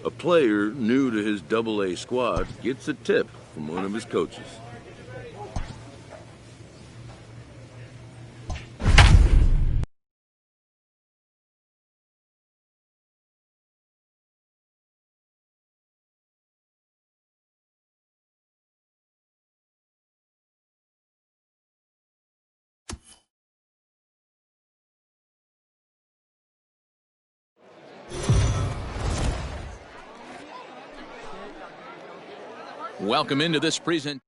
A player new to his Double-A squad gets a tip from one of his coaches. Welcome into this present.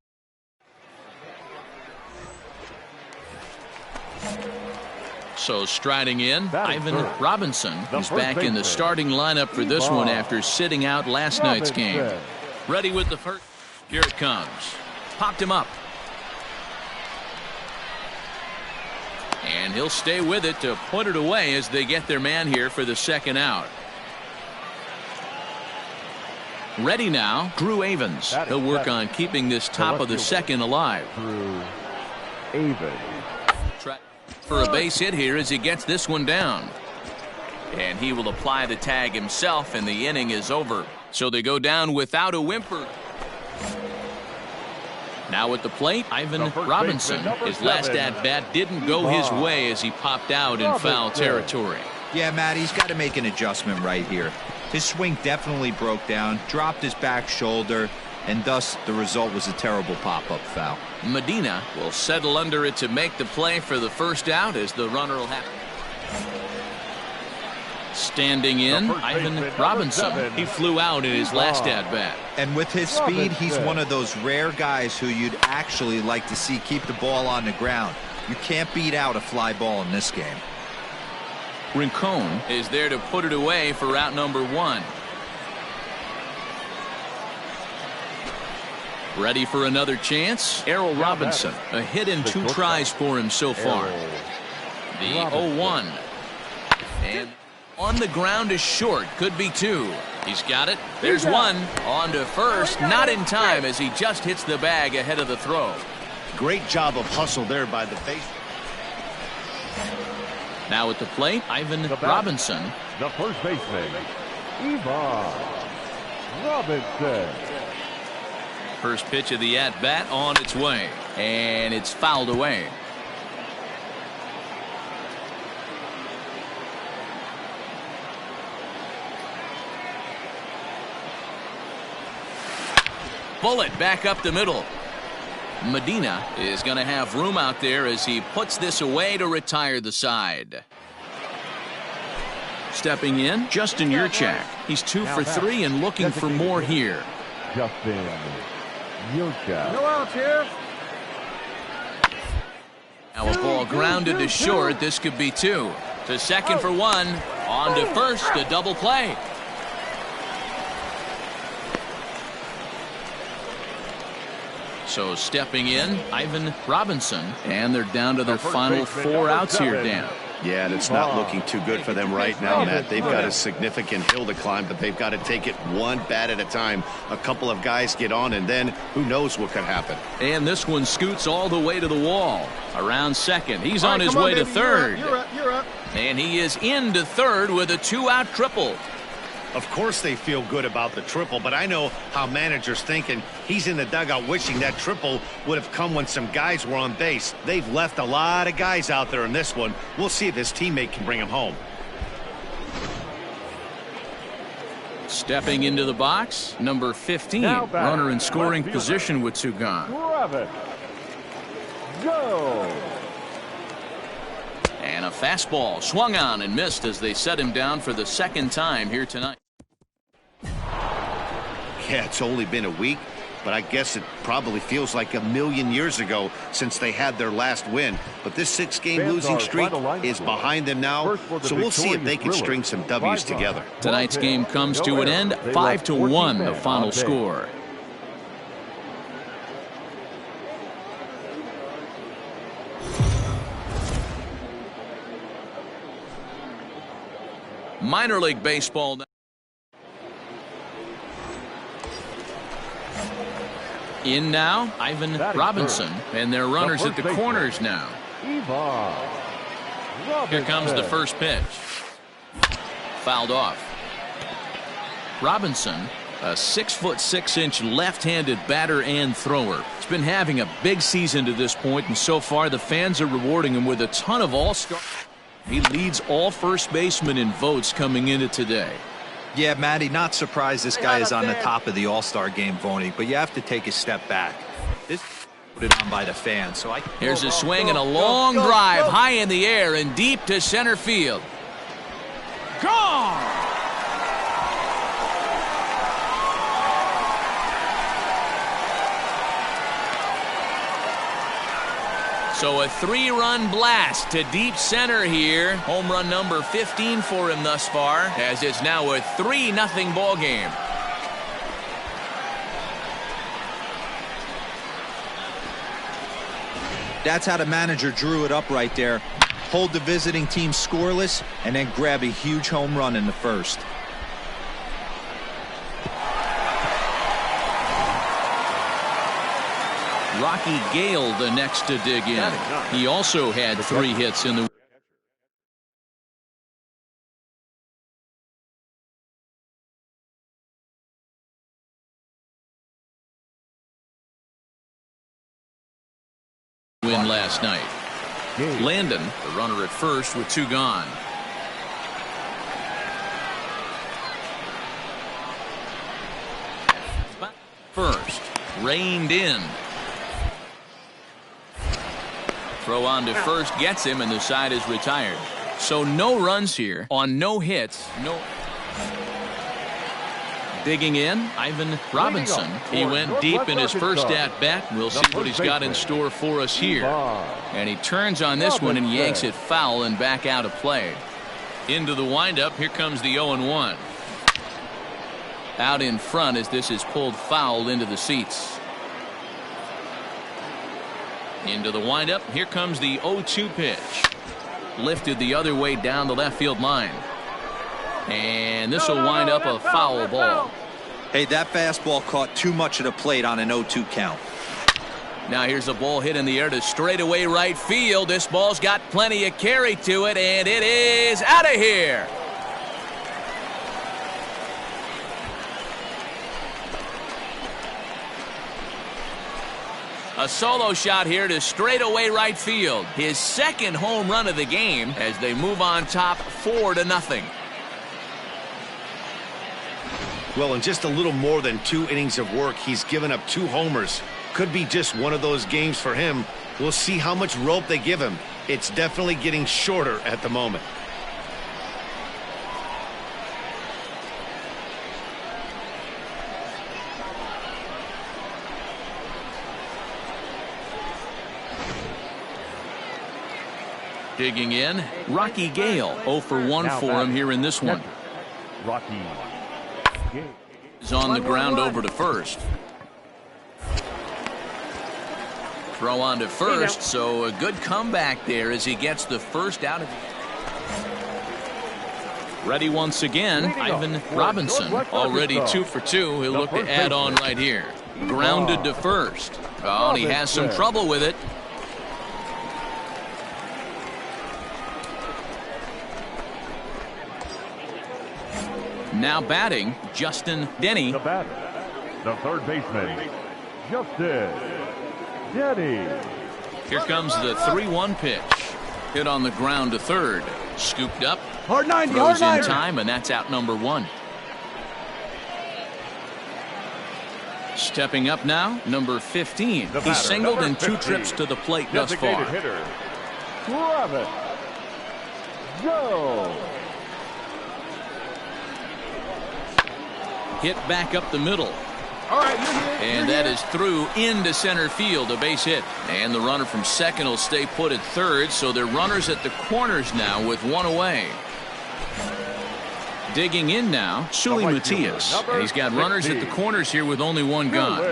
So striding in, Ivan Robinson, who's back in the starting lineup for this one after sitting out last night's game. Ready with the first. Here it comes. Popped him up. And he'll stay with it to put it away as they get their man here for the second out. Ready now, Drew Avens. He'll work on keeping this top of the second alive. Drew Avens. For a base hit here as he gets this one down. And he will apply the tag himself, and the inning is over. So they go down without a whimper. Now at the plate, Ivan Robinson. His last at-bat didn't go his way as he popped out in foul territory. Yeah, Matt, he's got to make an adjustment right here. His swing definitely broke down, dropped his back shoulder, and thus the result was a terrible pop-up foul. Medina will settle under it to make the play for the first out as the runner will have. Standing in, Ivan Robinson. He flew out in his last at-bat. And with his speed, he's one of those rare guys who you'd actually like to see keep the ball on the ground. You can't beat out a fly ball in this game. Rincon is there to put it away for out number 1. Ready for another chance? Errol Robinson. A hit in 2 tries for him so far. The 0-1. And on the ground is short. Could be 2. He's got it. There's 1. On to first. Not in time as he just hits the bag ahead of the throw. Great job of hustle there by the base. Now at the plate, Ivan Robinson. The first baseman, Ivan Robinson. First pitch of the at-bat on its way. And it's fouled away. Bullet back up the middle. Medina is going to have room out there as he puts this away to retire the side. Stepping in, Justin Yurchak. He's 2 for 3 and looking for more here. Justin Yurchak. No outs here. Now a ball grounded to short. This could be 2. To second for 1. On to first. A double play. So stepping in, Ivan Robinson. And they're down to their final 4 outs here, Dan. Yeah, and it's not looking too good for them right now, Matt. They've got a significant hill to climb, but they've got to take it one bat at a time. A couple of guys get on, and then who knows what could happen. And this one scoots all the way to the wall. Around second. He's on his way to third. You're up. And he is into third with a 2-out triple. Of course they feel good about the triple, but I know how managers think, and he's in the dugout wishing that triple would have come when some guys were on base. They've left a lot of guys out there in this one. We'll see if his teammate can bring him home. Stepping into the box, number 15. Runner in scoring position with 2 gone. Go. And a fastball swung on and missed as they set him down for the 2nd time here tonight. Yeah, it's only been a week, but I guess it probably feels like a million years ago since they had their last win. But this 6-game losing streak is behind them now, so we'll see if they can string some W's together. Tonight's game comes to an end, 5-1 the final score. Minor League Baseball. In now, Ivan Robinson, and their runners at the corners now. Here comes the first pitch. Fouled off. Robinson, a 6'6" left-handed batter and thrower. He's been having a big season to this point, and so far the fans are rewarding him with a ton of all-star. He leads all first basemen in votes coming into today. Yeah, Matty, not surprised this guy is on the top of the All-Star game voting, but you have to take a step back. This is put on by the fans. So here's a swing and a long drive high in the air and deep to center field. Gone! So a 3-run blast to deep center here. Home run number 15 for him thus far, as it's now a 3-0 ball game. That's how the manager drew it up right there. Hold the visiting team scoreless and then grab a huge home run in the first. Rocky Gale the next to dig in. He also had 3 hits in the win last night. Landon, the runner at first with 2 gone. First, reined in. Throw on to first gets him, and the side is retired. So no runs here on no hits. Digging in, Ivan Robinson. He went deep in his first at-bat. We'll see what he's got in store for us here. And he turns on this one and yanks it foul and back out of play. Into the windup, here comes the 0-1. Out in front as this is pulled foul into the seats. Into the windup, here comes the 0-2 pitch. Lifted the other way down the left field line. And this will wind up a foul ball. Hey, that fastball caught too much of the plate on an 0-2 count. Now here's a ball hit in the air to straightaway right field. This ball's got plenty of carry to it, and it is out of here. A solo shot here to straightaway right field. His second home run of the game as they move on top 4-0. Well, in just a little more than 2 innings of work, he's given up 2 homers. Could be just one of those games for him. We'll see how much rope they give him. It's definitely getting shorter at the moment. Digging in, Rocky Gale. 0 for 1 for him here in this one. Rocky Is on the ground over to first. Throw on to first, so a good comeback there as he gets the first out of the. Ready once again, Ivan Robinson. Already 2 for 2. He'll look to add on right here. Grounded to first. Oh, and he has some trouble with it. Now batting, Justin Denny. The batter, the third baseman, Justin Denny. Here comes the 3-1 pitch. Hit on the ground to third. Scooped up. Hard 90. Throws in time, and that's out number 1. Stepping up now, number 15. He's singled in 2 trips to the plate thus far. Hitter, Robert Joe. Hit back up the middle. And that is through into center field, a base hit. And the runner from second will stay put at third, so they're runners at the corners now with 1 away. Digging in now, Sully Matias. And he's got runners at the corners here with only 1 gone.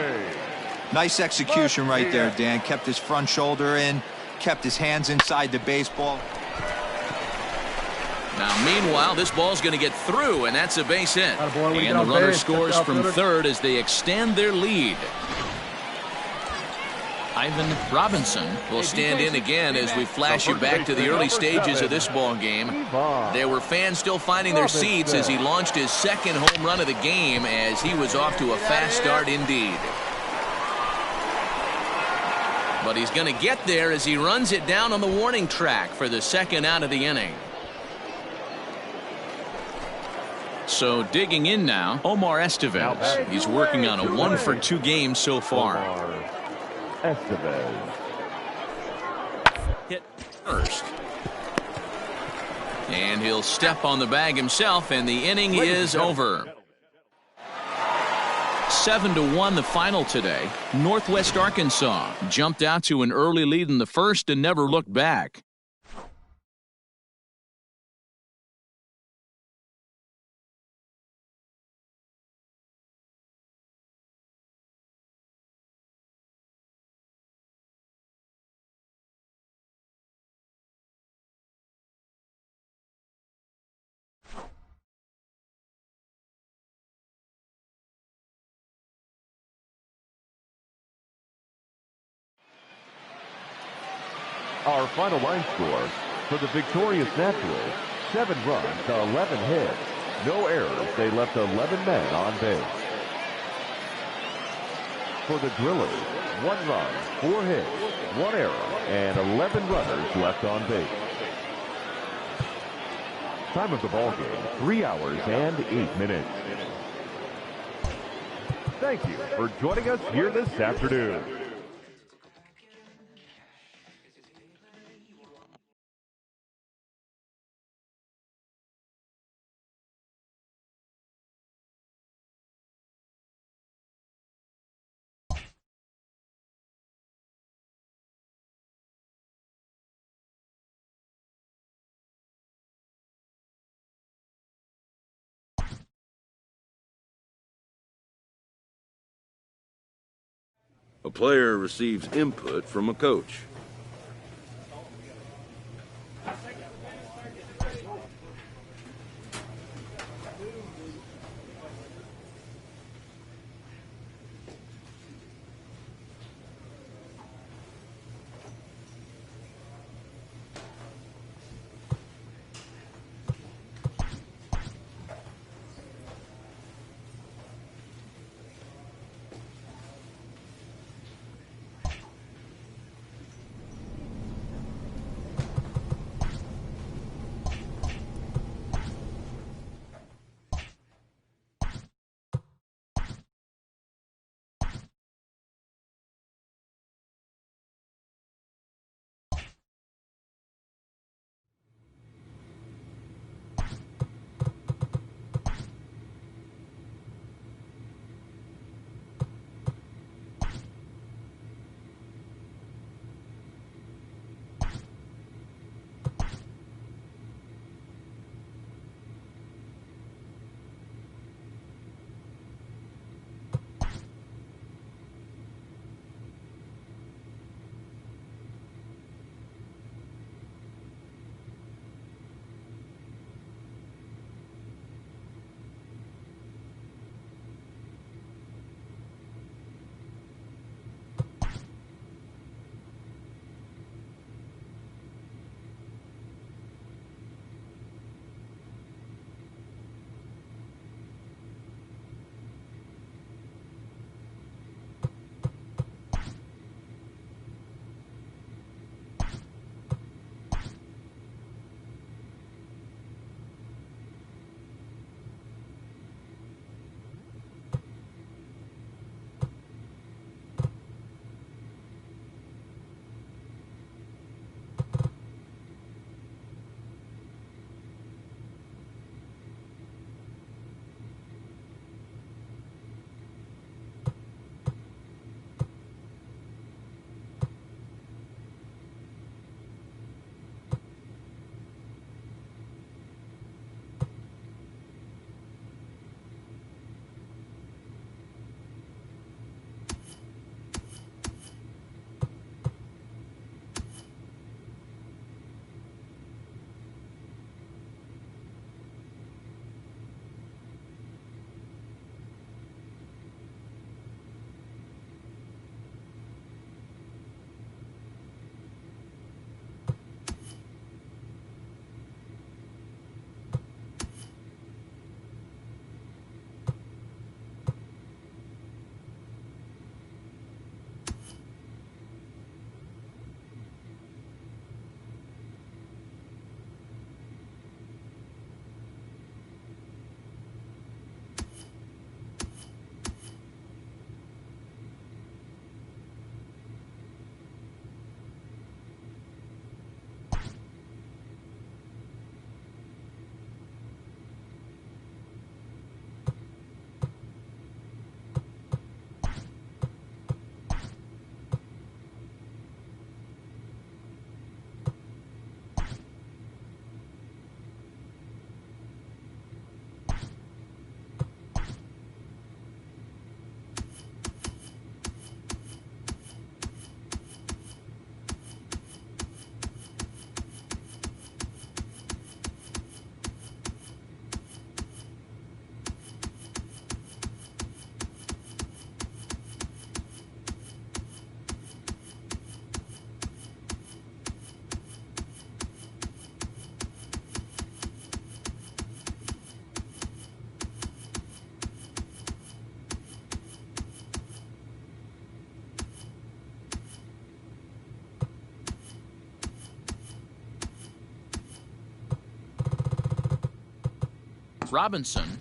Nice execution right there, Dan. Kept his front shoulder in, kept his hands inside the baseball. Now, meanwhile, this ball's going to get through, and that's a base hit. And the runner scores from third as they extend their lead. Ivan Robinson will stand in again as we flash you back to the early stages of this ball game. There were fans still finding their seats as he launched his second home run of the game as he was off to a fast start indeed. But he's going to get there as he runs it down on the warning track for the second out of the inning. So digging in now, Omar Estevez. He's working on a 1 for 2 game so far. Estevez. Hit first. And he'll step on the bag himself, and the inning is over. 7-1 the final today. Northwest Arkansas jumped out to an early lead in the first and never looked back. Our final line score for the victorious Naturals, 7 runs, 11 hits, no errors. They left 11 men on base. For the Drillers, 1 run, 4 hits, 1 error, and 11 runners left on base. Time of the ball game, 3 hours and 8 minutes. Thank you for joining us here this afternoon. A player receives input from a coach. Robinson.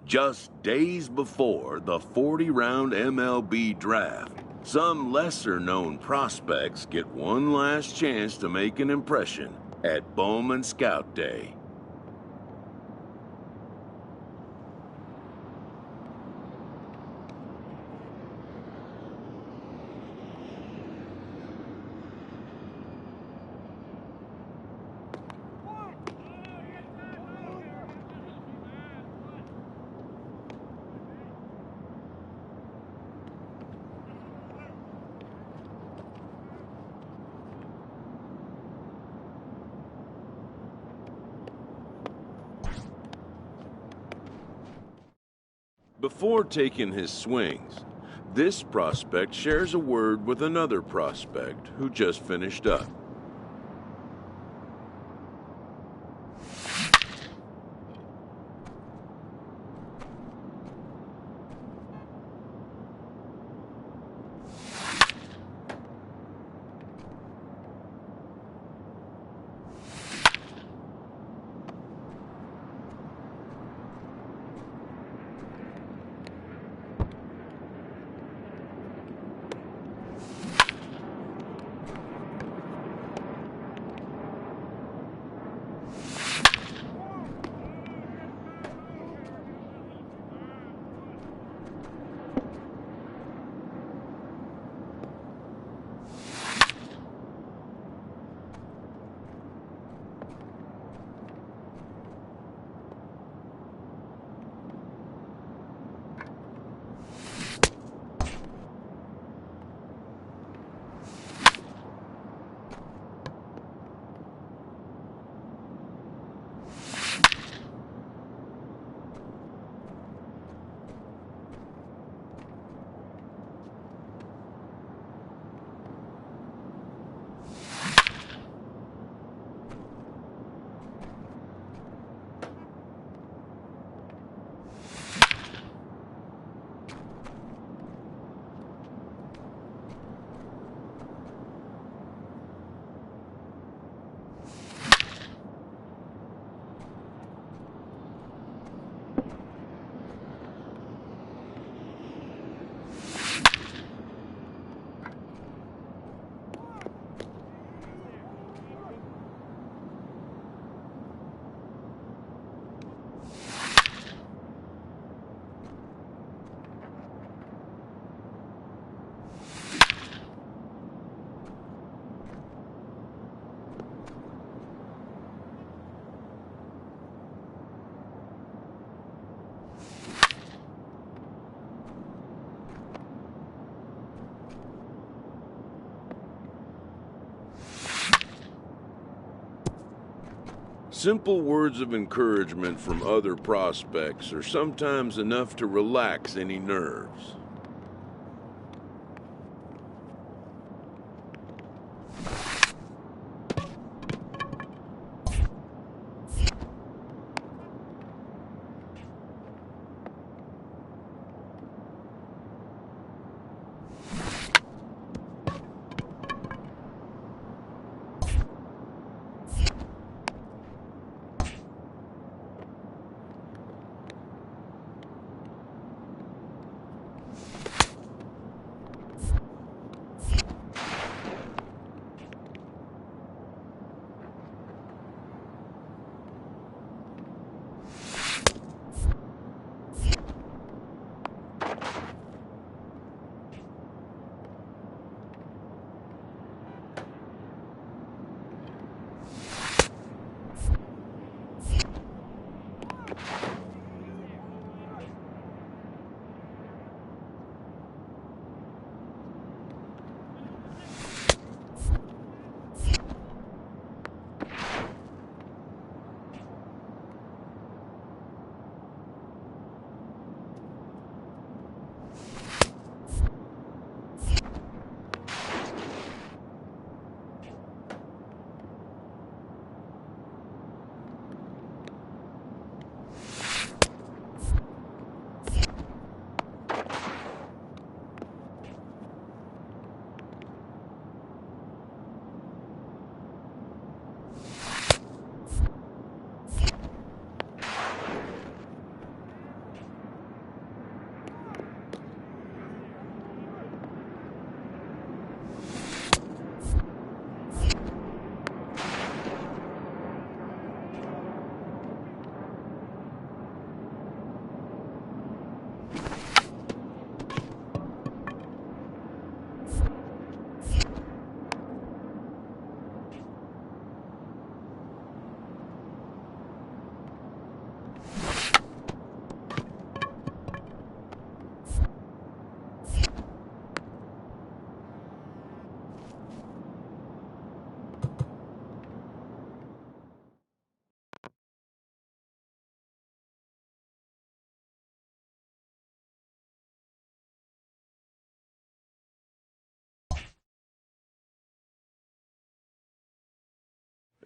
Just days before the 40-round MLB draft, some lesser-known prospects get one last chance to make an impression at Bowman Scout Day. Before taking his swings, this prospect shares a word with another prospect who just finished up. Simple words of encouragement from other prospects are sometimes enough to relax any nerves.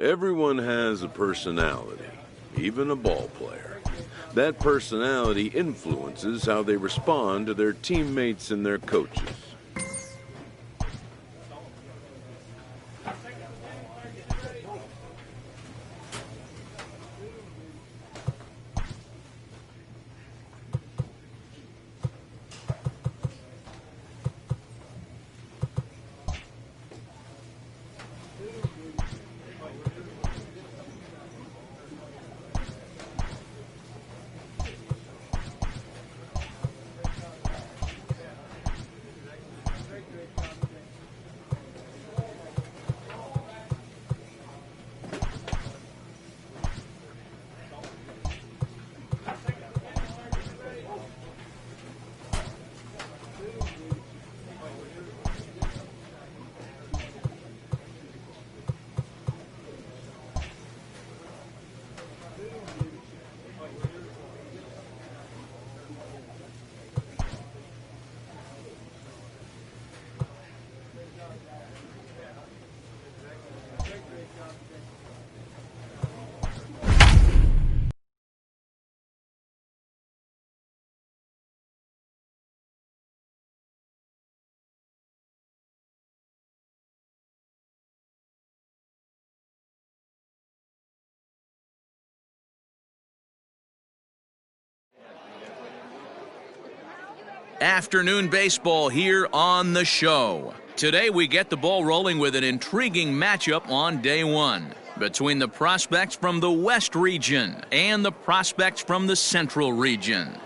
Everyone has a personality, even a ball player. That personality influences how they respond to their teammates and their coaches. Afternoon baseball here on the show. Today we get the ball rolling with an intriguing matchup on day one between the prospects from the West region and the prospects from the Central region.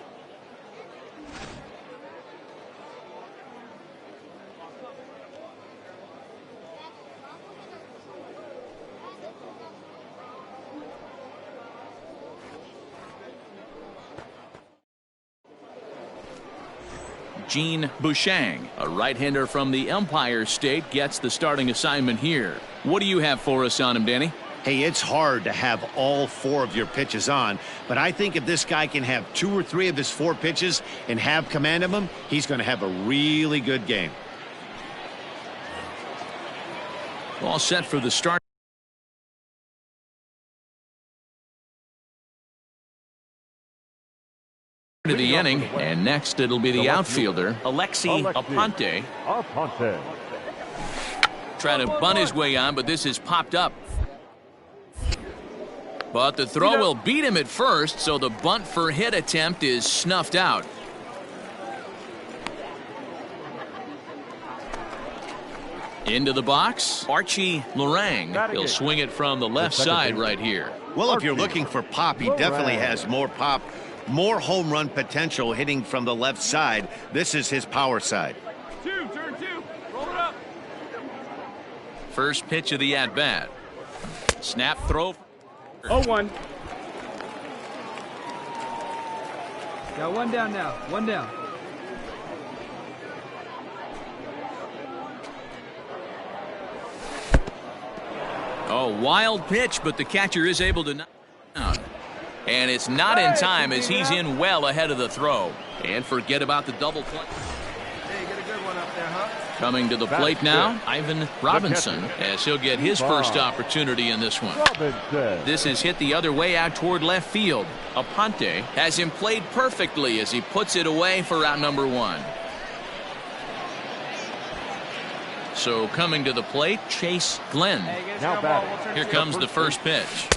Gene Bouchang, a right-hander from the Empire State, gets the starting assignment here. What do you have for us on him, Danny? Hey, it's hard to have all 4 of your pitches on, but I think if this guy can have 2 or 3 of his 4 pitches and have command of them, he's going to have a really good game. All set for the start of the inning, and next it'll be the outfielder, Alexi Aponte. Trying to bunt his way on, but this is popped up. But the throw will beat him at first, so the bunt for hit attempt is snuffed out. Into the box, Archie Lorang. He'll swing it from the left side right here. Well, if you're looking for pop, he definitely has more pop, more home run potential hitting from the left side. This is his power side. Turn 2. Roll it up. First pitch of the at-bat. Snap throw. 0-1. Got 1 down now. 1 down. Oh, wild pitch, but the catcher is able to knock it down. And it's not in time as he's in well ahead of the throw. And forget about the double play. Hey, get a good one up there, huh? Coming to the plate now, Ivan Robinson, as he'll get his first opportunity in this one. This is hit the other way out toward left field. Aponte has him played perfectly as he puts it away for out number 1. So coming to the plate, Chase Glenn. Here comes the first pitch.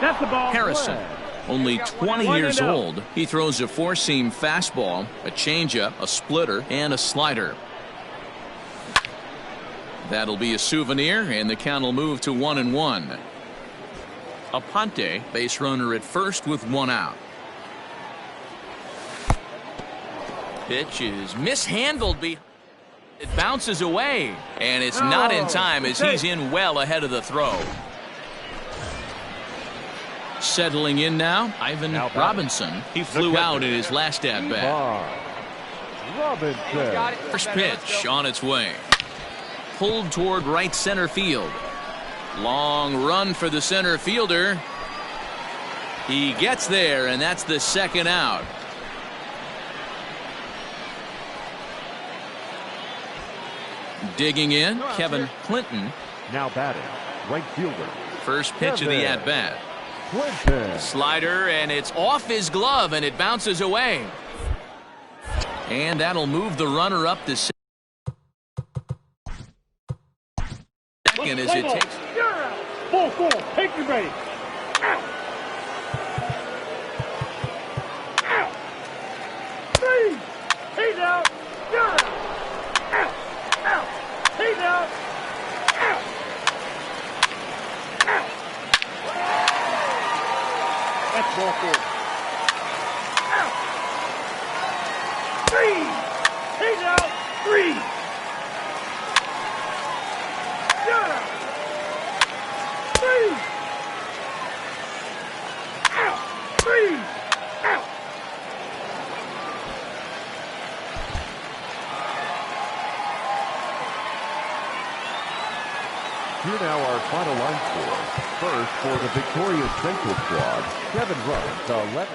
That's the ball. Harrison, only 20 years old. He throws a 4-seam fastball, a changeup, a splitter, and a slider. That'll be a souvenir, and the count will move to 1-1. Aponte, base runner at first with 1 out. Pitch is mishandled. It bounces away, and it's not in time as he's in well ahead of the throw. Settling in now, Ivan Robinson. He flew out in his last at-bat. First pitch on its way. Pulled toward right center field. Long run for the center fielder. He gets there, and that's the 2nd out. Digging in, Kevin Clinton. Now batting, right fielder First pitch of the at-bat. Slider, and it's off his glove, and it bounces away. And that'll move the runner up to second as it takes. Full, take your base. Out. Out. Three. He's out. You're out. Out. Out. He's out. Out. Out. That's ball four. Out. Three. He's out. Three. You're out. Three. Out. Three. Out. Here now our final line score. First for the victorious Central squad, 7 runs to 11.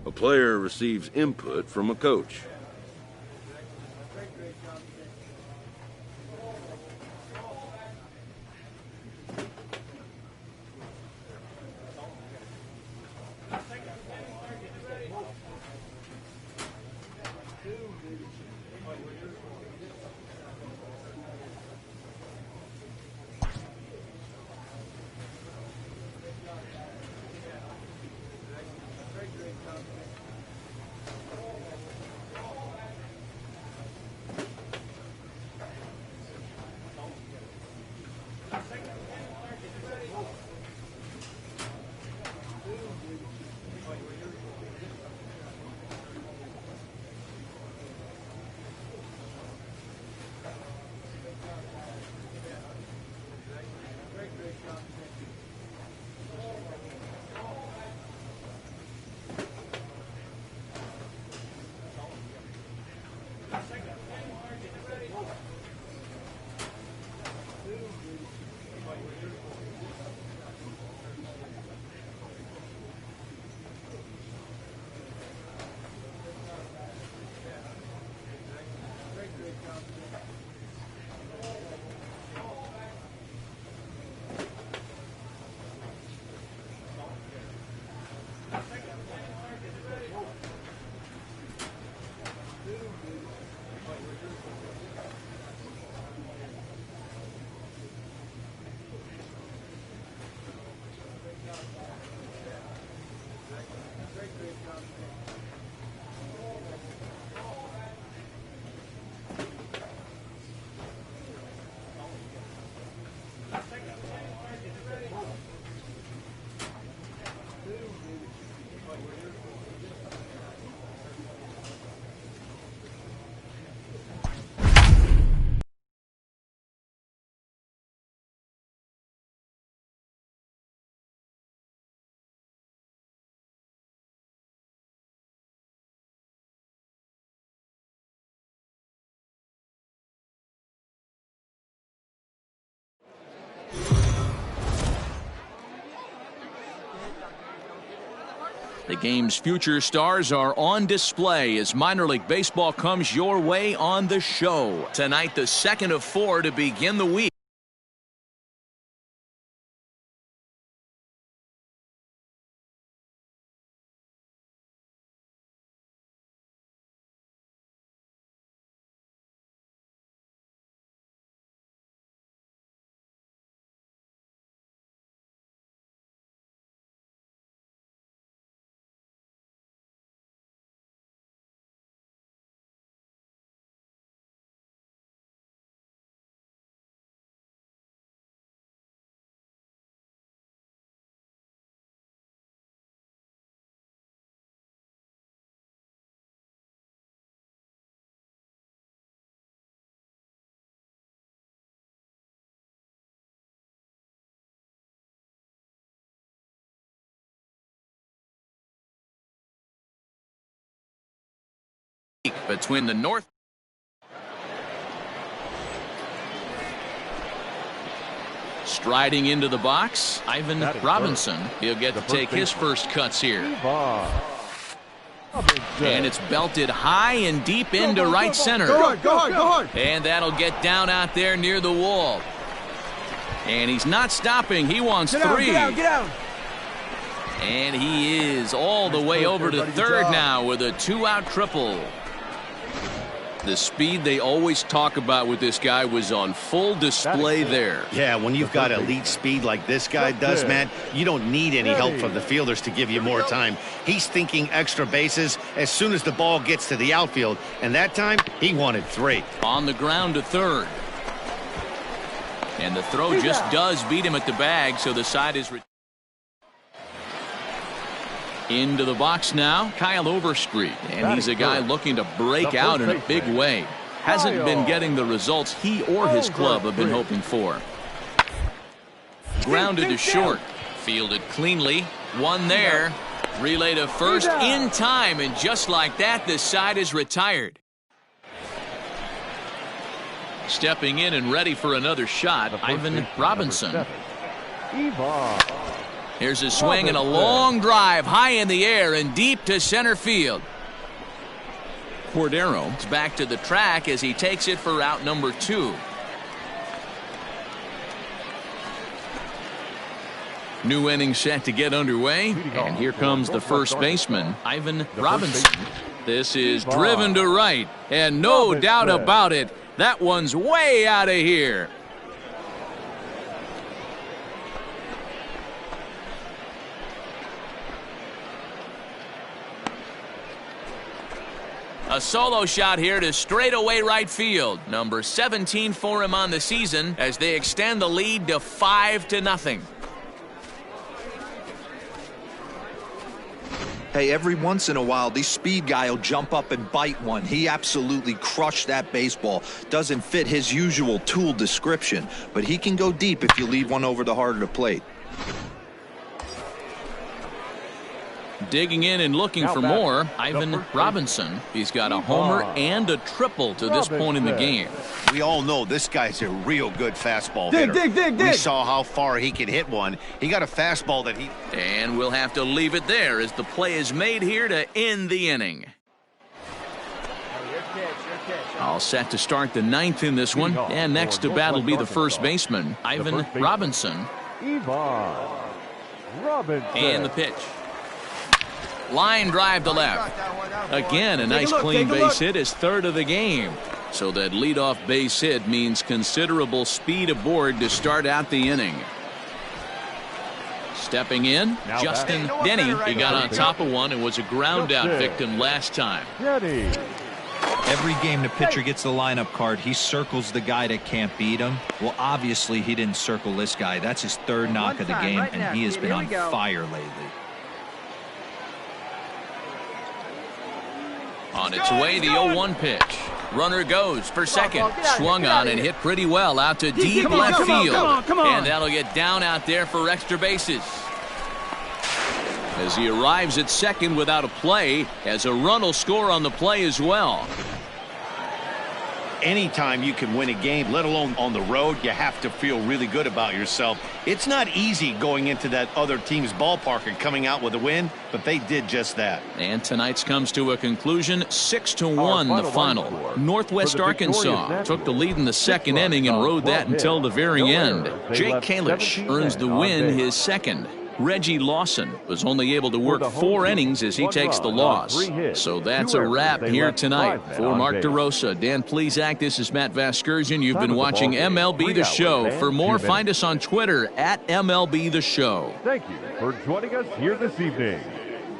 A player receives input from a coach. The game's future stars are on display as minor league baseball comes your way on the show. Tonight, the second of 4 to begin the week. Between the North. Striding into the box, Ivan Robinson. He'll get to take his first cuts here. And it's belted high and deep into right center. Go hard. And that'll get down out there near the wall. And he's not stopping. He wants 3. Get out. And he is all the way over to third now with a 2-out triple. The speed they always talk about with this guy was on full display there. Yeah, when you've got elite speed like this guy does, man, you don't need any help from the fielders to give you more time. He's thinking extra bases as soon as the ball gets to the outfield, and that time he wanted 3. On the ground to third. And the throw just does beat him at the bag, so the side is into the box now, Kyle Overstreet, and he's a guy looking to break out in a big way. Hasn't been getting the results he or his club have been hoping for. Grounded to short, fielded cleanly, one there, relay to first in time, and just like that, the side is retired. Stepping in and ready for another shot, Ivan Robinson. Here's a swing and a long drive high in the air and deep to center field. Cordero is back to the track as he takes it for out number 2. New inning set to get underway, and here comes the first baseman, Ivan Robinson. This is driven to right, and no doubt about it, that one's way out of here. A solo shot here to straightaway right field. Number 17 for him on the season as they extend the lead to 5-0. Hey, every once in a while, the speed guy will jump up and bite one. He absolutely crushed that baseball. Doesn't fit his usual tool description, but he can go deep if you leave one over the heart of the plate. Digging in and looking for more, Ivan Robinson. He's got a homer and a triple to this point in the game. We all know this guy's a real good fastball hitter. Dig. We saw how far he can hit one. He got a fastball that he... And we'll have to leave it there as the play is made here to end the inning. All set to start the 9th in this one. And next to bat will be the first baseman, Ivan Robinson. And the pitch. Line drive to left. Again, a nice clean base hit, his 3rd of the game. So that leadoff base hit means considerable speed aboard to start out the inning. Stepping in, Justin Denny. He got on top of one and was a ground out victim last time. Every game the pitcher gets the lineup card, he circles the guy that can't beat him. Well, obviously he didn't circle this guy. That's his third knock of the game, and he has been on fire lately. On its way, the 0-1 pitch. Runner goes for second. Swung on and hit pretty well out to deep left field. And that'll get down out there for extra bases. As he arrives at second without a play, as a run will score on the play as well. Anytime you can win a game, let alone on the road, you have to feel really good about yourself. It's not easy going into that other team's ballpark and coming out with a win, but they did just that. And tonight's comes to a conclusion, 6-1 the final. Northwest Arkansas took the lead in the second inning and rode that until the very end. Jake Kalish earns the win, his second. Reggie Lawson was only able to work 4 innings as he takes the loss. So that's a wrap here tonight. For Mark DeRosa, Dan Plesac, this is Matt Vasgersian. You've been watching MLB The Show. For more, find us on Twitter at MLB The Show. Thank you for joining us here this evening.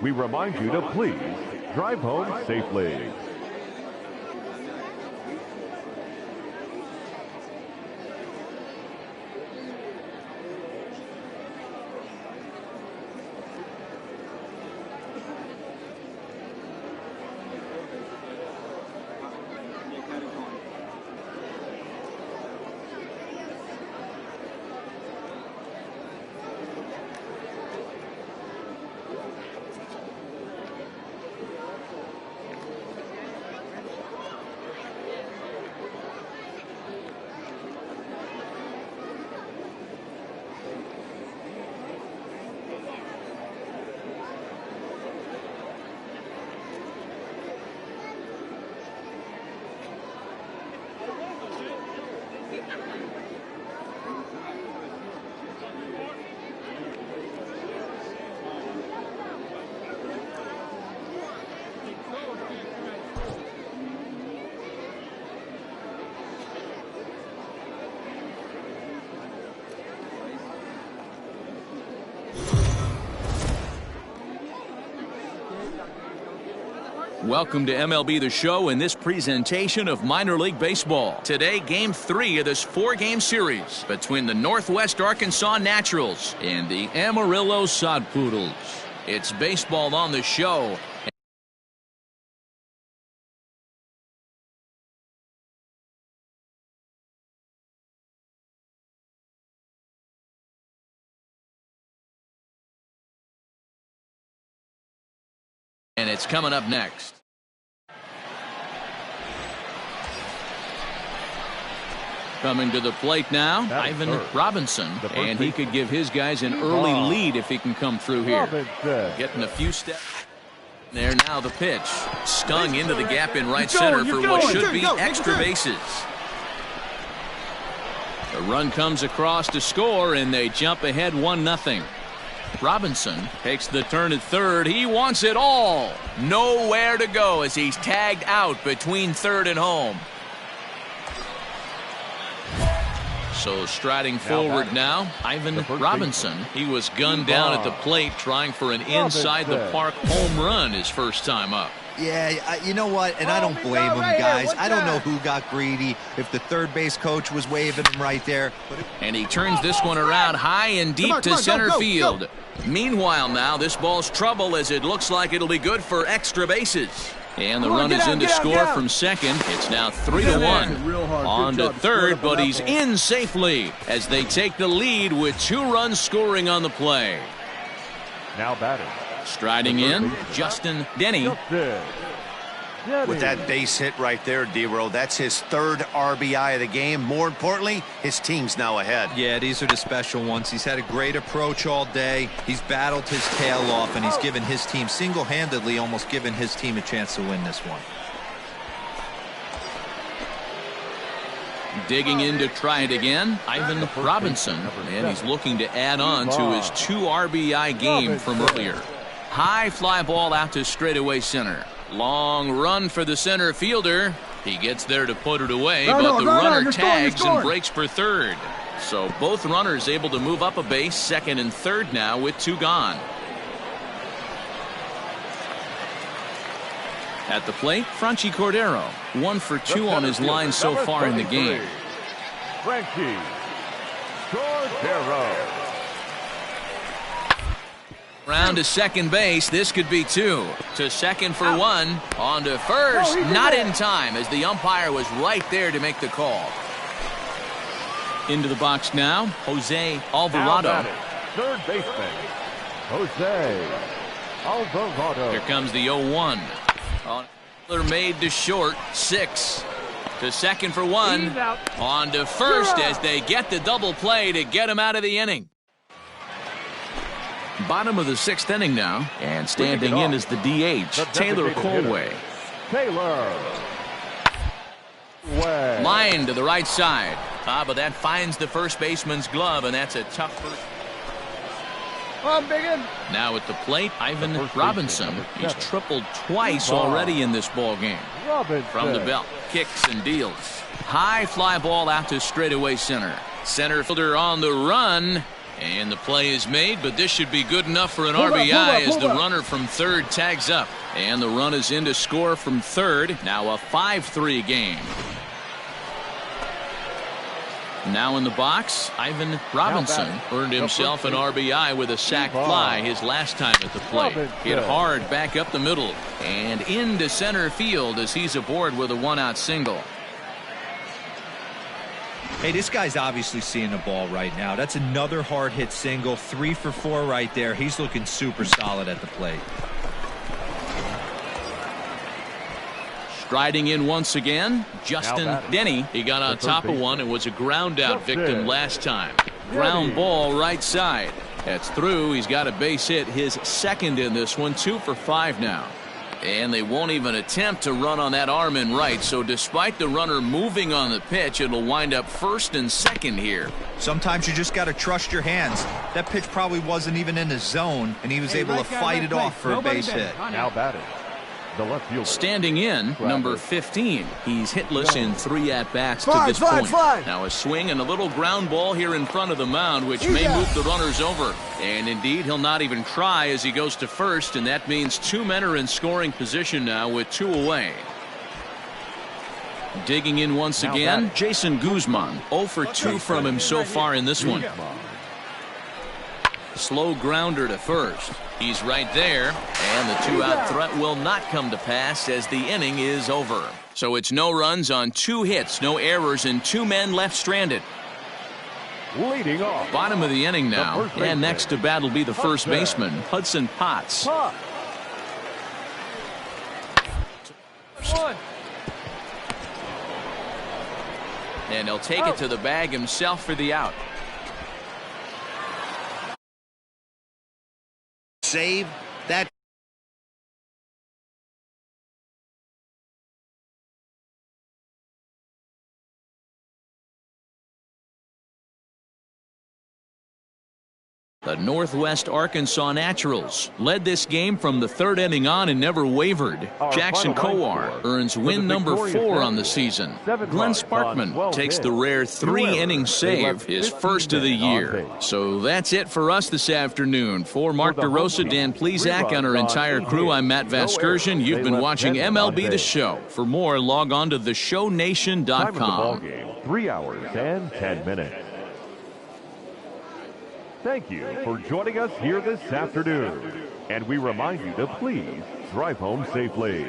We remind you to please drive home safely. Welcome to MLB The Show in this presentation of minor league baseball. Today, Game 3 of this 4-game series between the Northwest Arkansas Naturals and the Amarillo Sod Poodles. It's baseball on the show. And it's coming up next. Coming to the plate now, Ivan Robinson, and he could give his guys an early lead if he can come through here. Getting a few steps. There now the pitch. Stung into the gap in right center for what should be extra bases. The run comes across to score, and they jump ahead 1-0. Robinson takes the turn at third. He wants it all. Nowhere to go as he's tagged out between third and home. So striding forward now, Ivan Robinson. He was gunned down at the plate trying for an inside the park home run his first time up. Yeah, you know what? And I don't blame him, guys. I don't know who got greedy, if the third base coach was waving him right there. And he turns this one around high and deep to center field. Meanwhile now, this ball's trouble as it looks like it'll be good for extra bases. And the run is in to score from second. It's now 3-1. On to third, but he's in safely as they take the lead with 2 runs scoring on the play. Now batting. Striding in, Justin Denny. With that base hit right there, D-Row, that's his 3rd RBI of the game. More importantly, his team's now ahead. Yeah, these are the special ones. He's had a great approach all day. He's battled his tail off, and he's given his team single-handedly, almost given his team a chance to win this one. Digging in to try it again, Ivan Robinson, and he's looking to add on to his 2 RBI game from earlier. High fly ball out to straightaway center. Long run for the center fielder. He gets there to put it away, but the runner tags and breaks for third. So both runners able to move up a base, second and third now with 2 gone. At the plate, Franchi Cordero, 1 for 2 on his line so far in the game. Franchi Cordero. Round to second base. This could be 2. To second for 1. On to first. Not in time as the umpire was right there to make the call. Into the box now, Jose Alvarado. Third baseman, Jose Alvarado. Here comes the 0-1. Made to short, 6. To second for 1. On to first as they get the double play to get him out of the inning. Bottom of the 6th inning now, and standing in is the DH, Taylor Colway. Line to the right side. But that finds the first baseman's glove, and that's a tough first. Now at the plate, Ivan Robinson. He's tripled twice already in this ball game. From the belt, kicks and deals. High fly ball out to straightaway center. Center fielder on the run, and the play is made, but this should be good enough for an RBI as the runner from third tags up. And the run is in to score from third. Now a 5-3 game. Now in the box, Ivan Robinson earned himself an RBI with a sac fly his last time at the plate. Hit hard back up the middle and into center field as he's aboard with a 1-out single. Hey, this guy's obviously seeing the ball right now. That's another hard hit single. 3 for 4 right there. He's looking super solid at the plate. Striding in once again, Justin Denny. He got on top of one and was a ground out victim last time. Ground ball right side. That's through. He's got a base hit, his second in this one. 2 for 5 now. And they won't even attempt to run on that arm in right. So despite the runner moving on the pitch, it'll wind up first and second here. Sometimes you just got to trust your hands. That pitch probably wasn't even in the zone, and he was able to fight it off for a base hit. Now batting, the left fielder. Standing in, number 15. He's hitless in 3 at-bats to this point. Now a swing and a little ground ball here in front of the mound, which may move the runners over. And indeed, he'll not even try as he goes to first, and that means 2 men are in scoring position now with 2 away. Digging in once again, Jason Guzman. 0 for 2 from him so far in this one. Slow grounder to first. He's right there, and the 2-out threat will not come to pass as the inning is over. So it's no runs on 2 hits, no errors, and 2 men left stranded. Leading off. Bottom of the inning now, and next to bat will be the first baseman, Hudson Potts. And he'll take it to the bag himself for the out. Save that. The Northwest Arkansas Naturals led this game from the 3rd inning on and never wavered. Jackson Kowar earns win number 4 on the season. Glenn Sparkman takes the rare 3-inning save, his first of the year. So that's it for us this afternoon. For Mark DeRosa, Dan Plesac, and our entire crew, I'm Matt Vasgersian. You've been watching MLB The Show. For more, log on to theshownation.com. 3 hours and 10 minutes. Thank you for joining us here this afternoon. And we remind you to please drive home safely.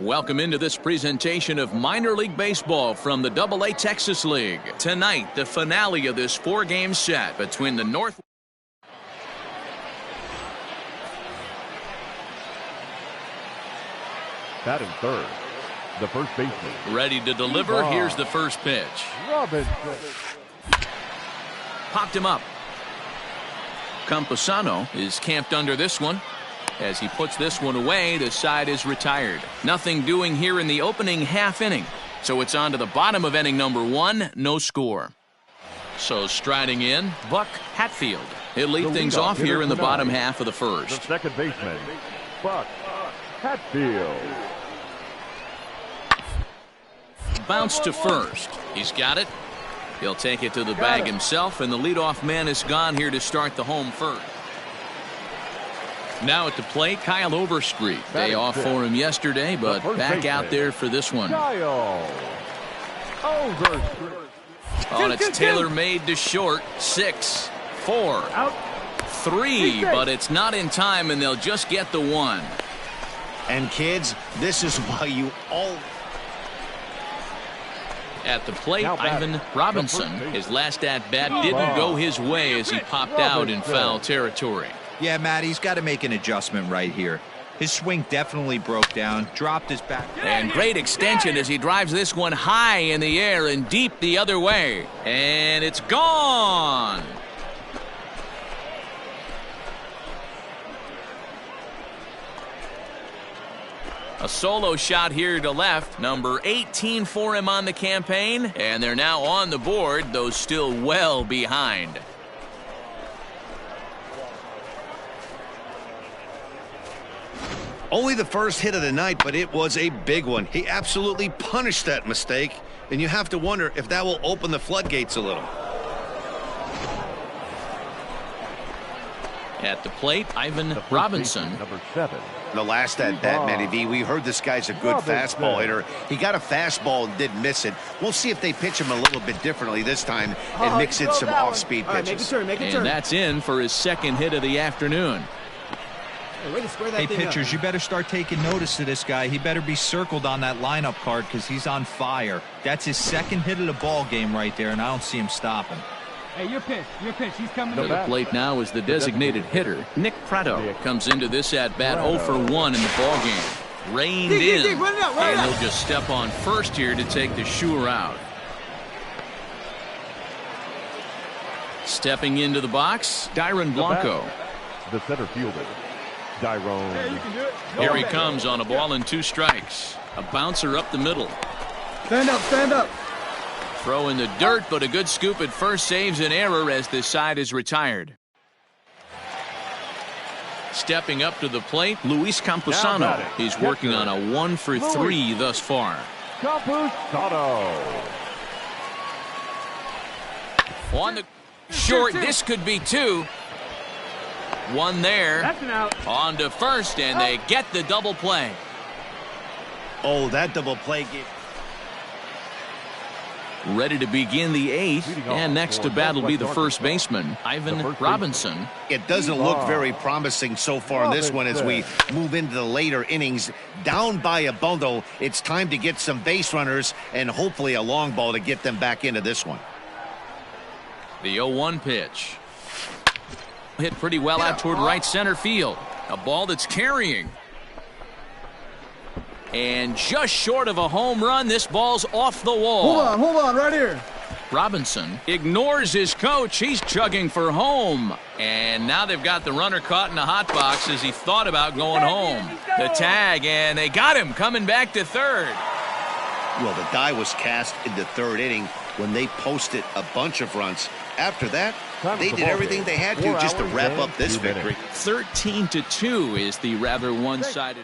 Welcome into this presentation of minor league baseball from the AA Texas League. Tonight, the finale of this 4-game set between the North. Batting third, the first baseman. Ready to deliver. Here's the first pitch. Robinson. Popped him up. Campusano is camped under this one. As he puts this one away, the side is retired. Nothing doing here in the opening half inning. So it's on to the bottom of inning number 1, no score. So striding in, Buck Hatfield. He'll lead things off here in the bottom half of the first. The second baseman, Buck Hatfield. Bounce to first. He's got it. He'll take it to the bag himself, and the leadoff man is gone here to start the home first. Now at the plate, Kyle Overstreet. Day off for him yesterday, but back out there for this one. Kyle Overstreet. Oh, and it's tailor-made to short. 6, 4, 3, but it's not in time, and they'll just get the 1. And kids, this is why you all... At the plate, Ivan Robinson. His last at-bat didn't go his way as he popped out in foul territory. Yeah, Matt, he's got to make an adjustment right here. His swing definitely broke down, dropped his back. And great extension as he drives this one high in the air and deep the other way. And it's gone. A solo shot here to left. Number 18 for him on the campaign. And they're now on the board, though still well behind. Only the first hit of the night, but it was a big one. He absolutely punished that mistake, and you have to wonder if that will open the floodgates a little. At the plate, Ivan Robinson. Number 7. The last at-bat, Matty V, we heard this guy's a good fastball hitter. He got a fastball and didn't miss it. We'll see if they pitch him a little bit differently this time and mix in some off-speed pitches. And that's in for his second hit of the afternoon. Hey, pitchers, you better start taking notice of this guy. He better be circled on that lineup card because he's on fire. That's his second hit of the ball game right there, and I don't see him stopping. Hey, your pitch. He's coming To the plate now is the designated hitter, Nick Prado. Comes into this at-bat 0 for 1 in the ball game. Reined in, and he'll just step on first here to take the sure out. Stepping into the box, Dyron Blanco. The center fielder, Dyron. Here he comes on a ball and 2 strikes. A bouncer up the middle. Stand up, stand up. Throw in the dirt, but a good scoop at first saves an error as this side is retired. Stepping up to the plate, Luis Campusano. He's working on a 1 for 3 thus far. Campusano. On the short, this could be 2. 1 there. That's an out. On to first, and they get the double play. Oh, that double play gave... Ready to begin the 8th, and next to bat will be the first baseman, Ivan Robinson. It doesn't look very promising so far in this one as we move into the later innings. Down by a bundle, it's time to get some base runners and hopefully a long ball to get them back into this one. The 0-1 pitch. Hit pretty well out toward right center field. A ball that's carrying. And just short of a home run, this ball's off the wall. Hold on, right here. Robinson ignores his coach. He's chugging for home. And now they've got the runner caught in the hot box as he thought about going home. The tag, and they got him coming back to third. Well, the die was cast in the 3rd inning when they posted a bunch of runs. After that, they did everything they had to just to wrap up this victory. 13-2 is the rather one-sided.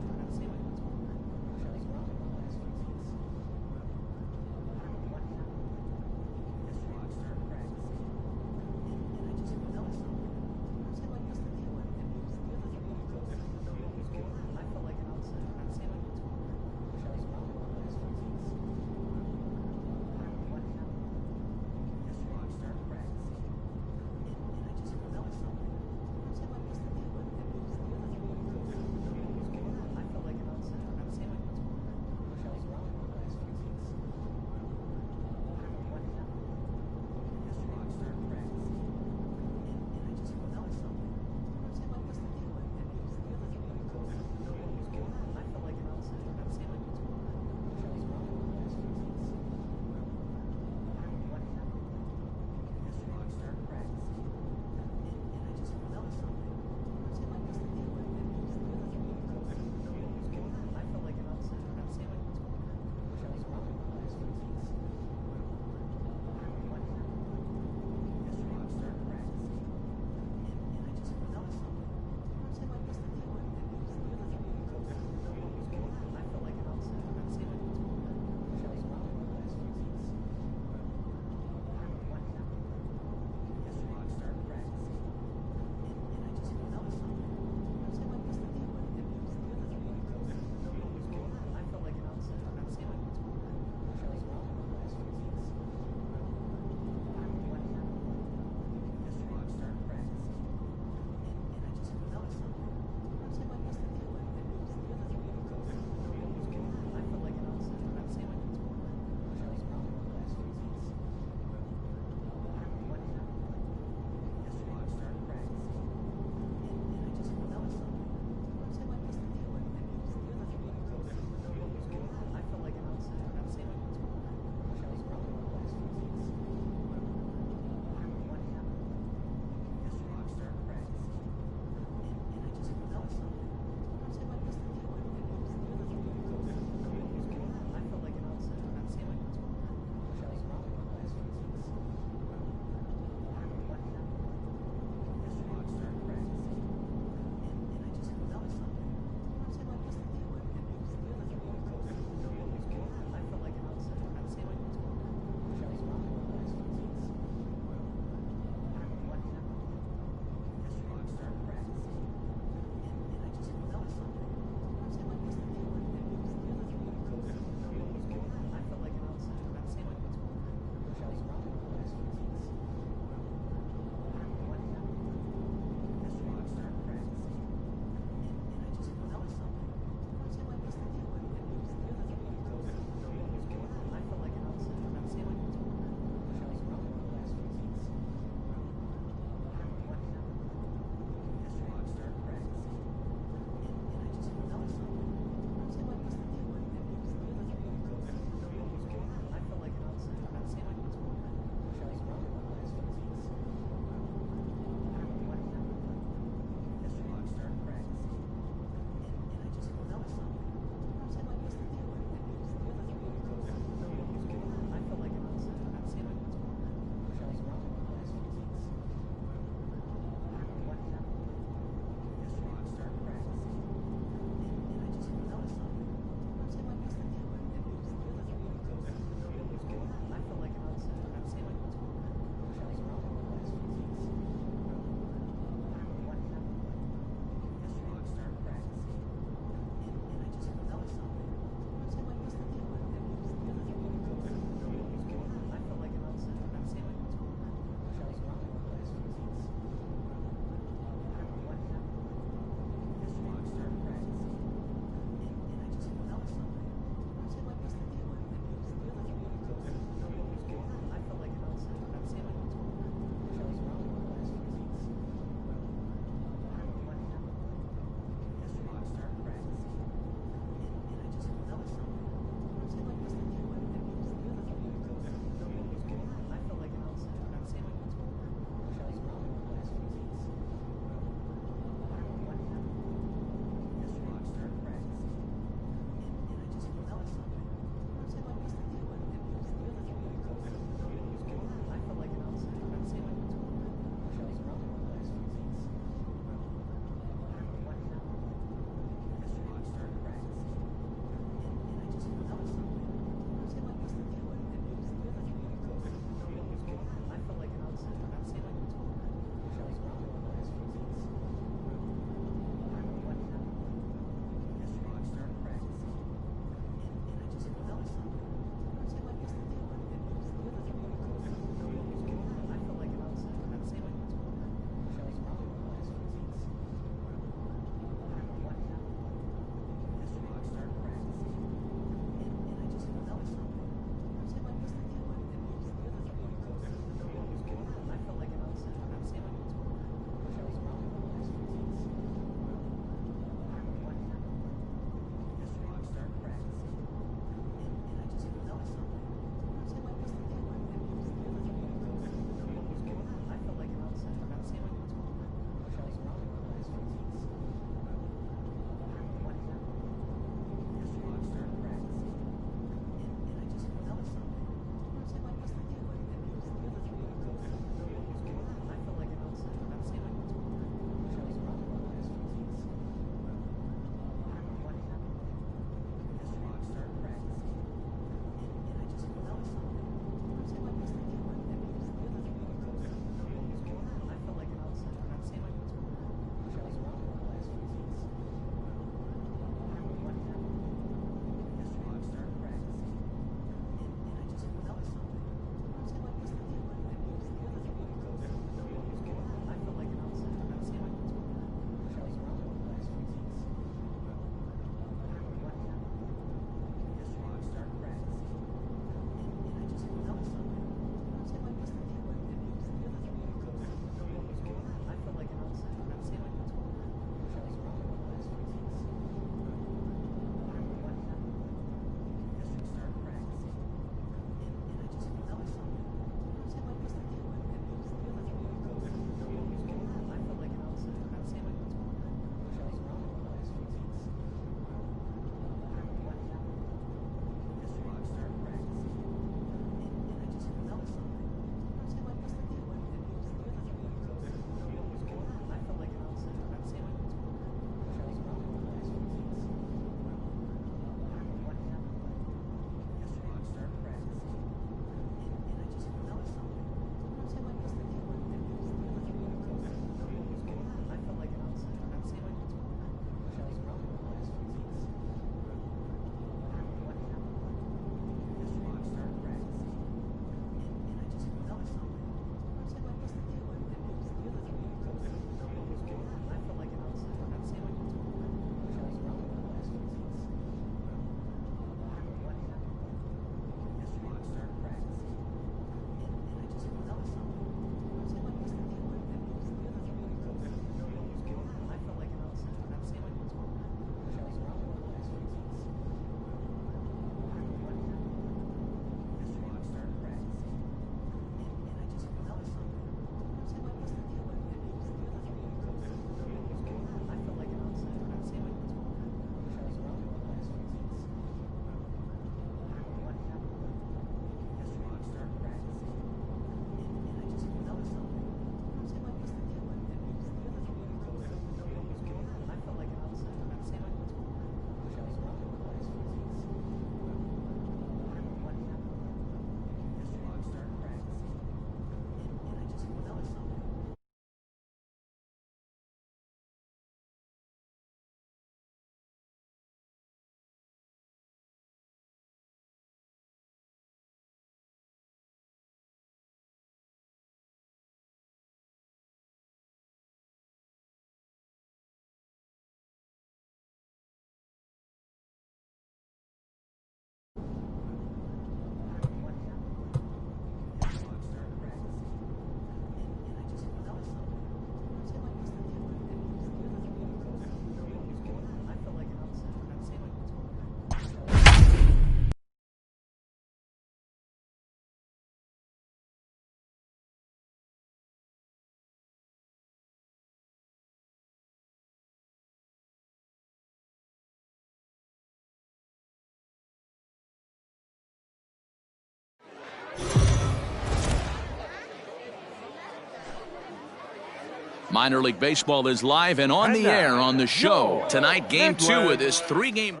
Minor League Baseball is live and on the air on the show. Tonight, Game 2 of this 3-game.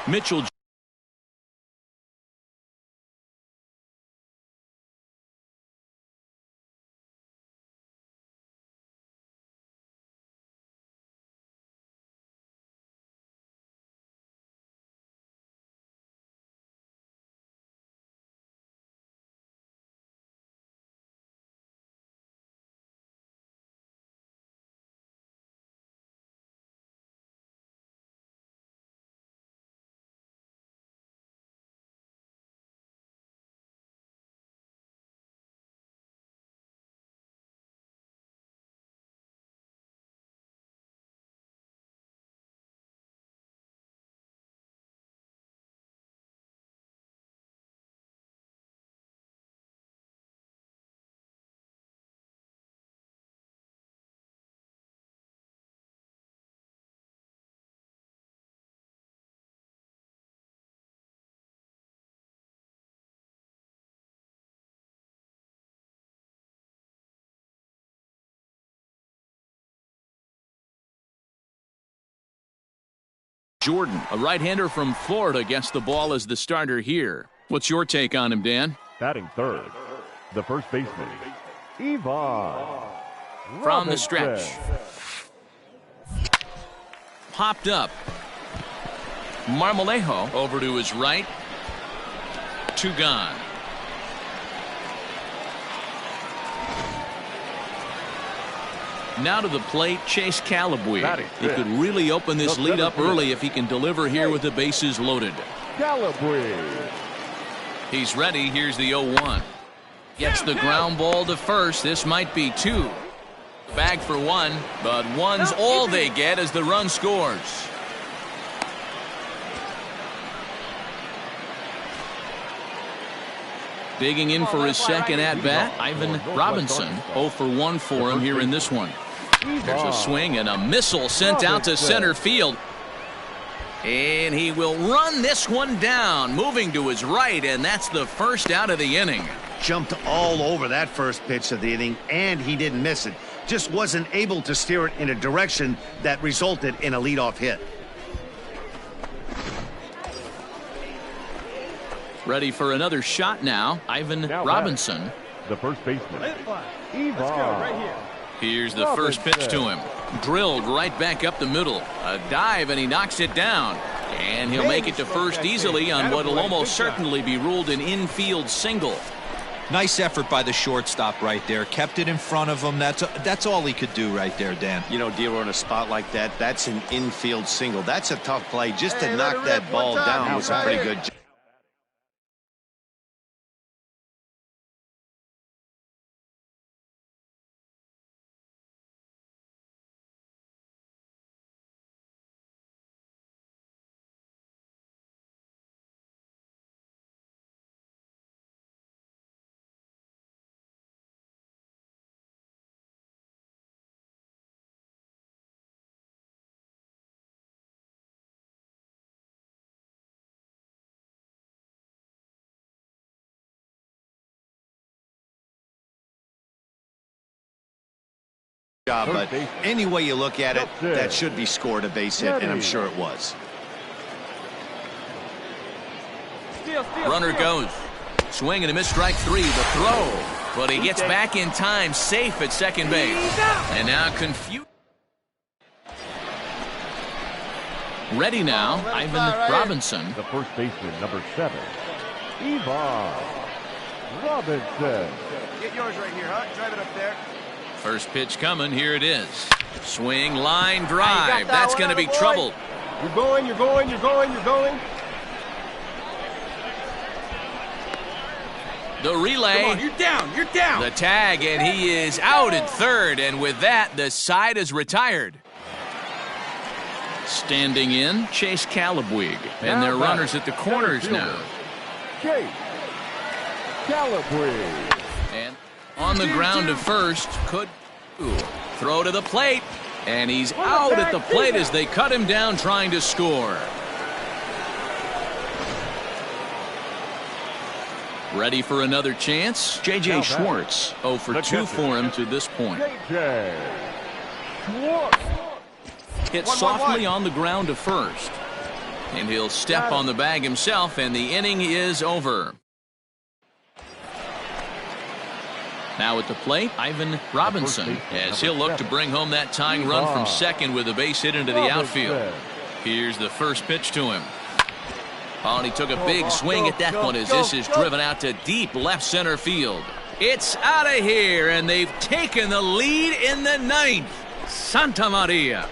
Mitchell. Jordan, a right-hander from Florida, gets the ball as the starter here. What's your take on him, Dan? Batting third, the first baseman, Ivan. From the stretch. Popped up. Marmolejo over to his right. 2 gone. Now to the plate, Chase Calabwe. He could really open this lead up early if he can deliver here with the bases loaded. Calabwe. He's ready. Here's the 0-1. Gets the ground ball to first. This might be 2. Bag for 1, but 1's all they get as the run scores. Digging in for his second at-bat, Ivan Robinson. 0 for 1 for him here in this one. There's a swing and a missile sent out to center field. And he will run this one down, moving to his right, and that's the first out of the inning. Jumped all over that first pitch of the inning, and he didn't miss it. Just wasn't able to steer it in a direction that resulted in a leadoff hit. Ready for another shot now, Ivan Robinson. The first baseman, Ivan. Here's the first pitch to him. Drilled right back up the middle. A dive, and he knocks it down. And he'll make it to first easily on what will almost certainly be ruled an infield single. Nice effort by the shortstop right there. Kept it in front of him. That's all he could do right there, Dan. You know, Dero, in a spot like that, that's an infield single. That's a tough play. Just to knock that ball down was a pretty good job. But any way you look at it, that should be scored a base hit, and I'm sure it was. Runner goes. Swing and a miss, strike 3. The throw. But he gets back in time, safe at second base. And now confused. Ready now, Ivan Robinson. The first baseman, number 7, Ivan Robinson. Get yours right here, huh? Drive it up there. First pitch coming. Here it is. Swing, line drive. That's going to be trouble. You're going, you're going, you're going, you're going. The relay. Come on, you're down, you're down. The tag, and he is out at third. And with that, the side is retired. Standing in, Chase Calabwe. And their runners at the corners now. Chase Calabwe. And on the ground to first, could throw to the plate, and he's out at the plate as they cut him down trying to score. Ready for another chance? J.J. Schwartz. 0 for 2 for him to this point. J.J. Schwartz. Hit softly on the ground to first. And he'll step on the bag himself, and the inning is over. Now at the plate, Ivan Robinson, as he'll look to bring home that tying run from second with a base hit into the outfield. Here's the first pitch to him. Oh, and he took a big swing at that one as this is driven out to deep left center field. It's out of here, and they've taken the lead in the ninth. Santa Maria.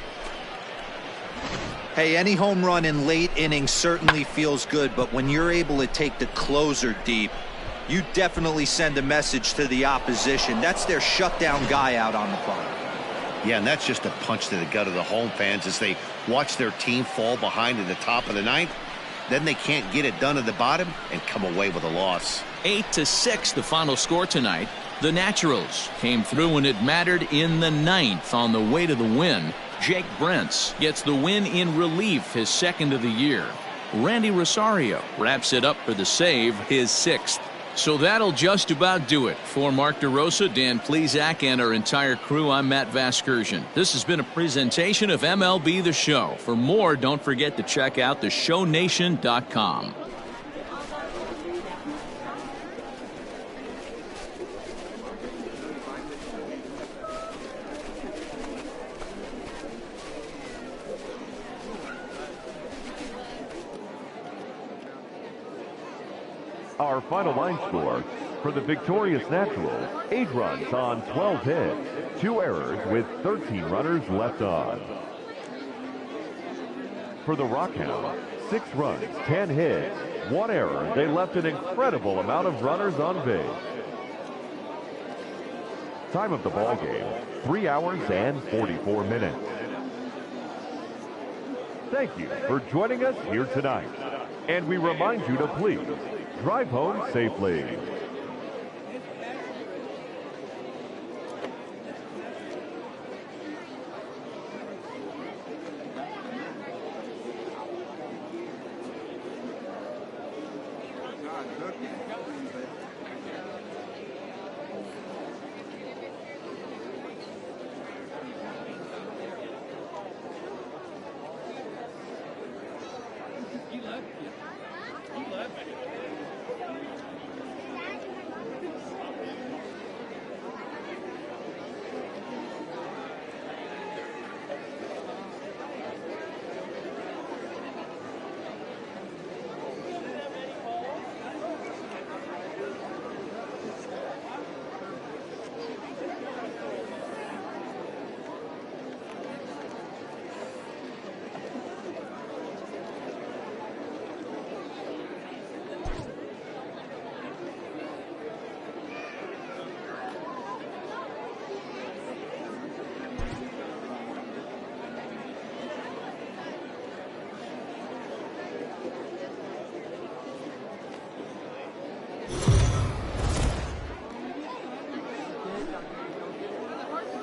Hey, any home run in late innings certainly feels good, but when you're able to take the closer deep, you definitely send a message to the opposition. That's their shutdown guy out on the bottom. Yeah, and that's just a punch to the gut of the home fans as they watch their team fall behind at the top of the ninth. Then they can't get it done at the bottom and come away with a loss. 8-6 the final score tonight. The Naturals came through when it mattered in the ninth on the way to the win. Jake Brentz gets the win in relief, his second of the year. Randy Rosario wraps it up for the save, his sixth. So that'll just about do it. For Mark DeRosa, Dan Plesac, and our entire crew, I'm Matt Vasgersian. This has been a presentation of MLB The Show. For more, don't forget to check out theshownation.com. Our final line score for the victorious Naturals: 8 runs on 12 hits, 2 errors with 13 runners left on. For the Rockhounds, 6 runs, 10 hits, 1 error. They left an incredible amount of runners on base. Time of the ball game, 3 hours and 44 minutes. Thank you for joining us here tonight. And we remind you to please drive home safely.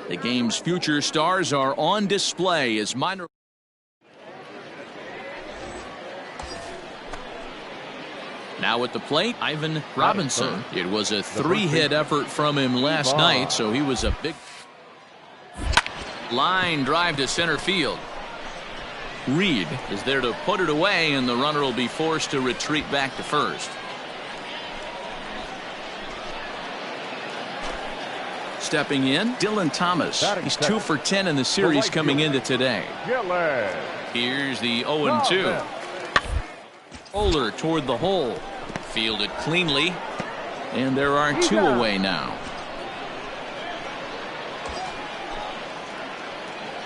The game's future stars are on display as minor. Now at the plate, Ivan Robinson. It was a 3-hit effort from him last night, so he was a big line drive to center field. Reed is there to put it away, and the runner will be forced to retreat back to first. Stepping in, Dylan Thomas. He's 2 for 10 in the series coming into today. Here's the 0-2. Bowler toward the hole. Fielded cleanly. And there are 2 away now.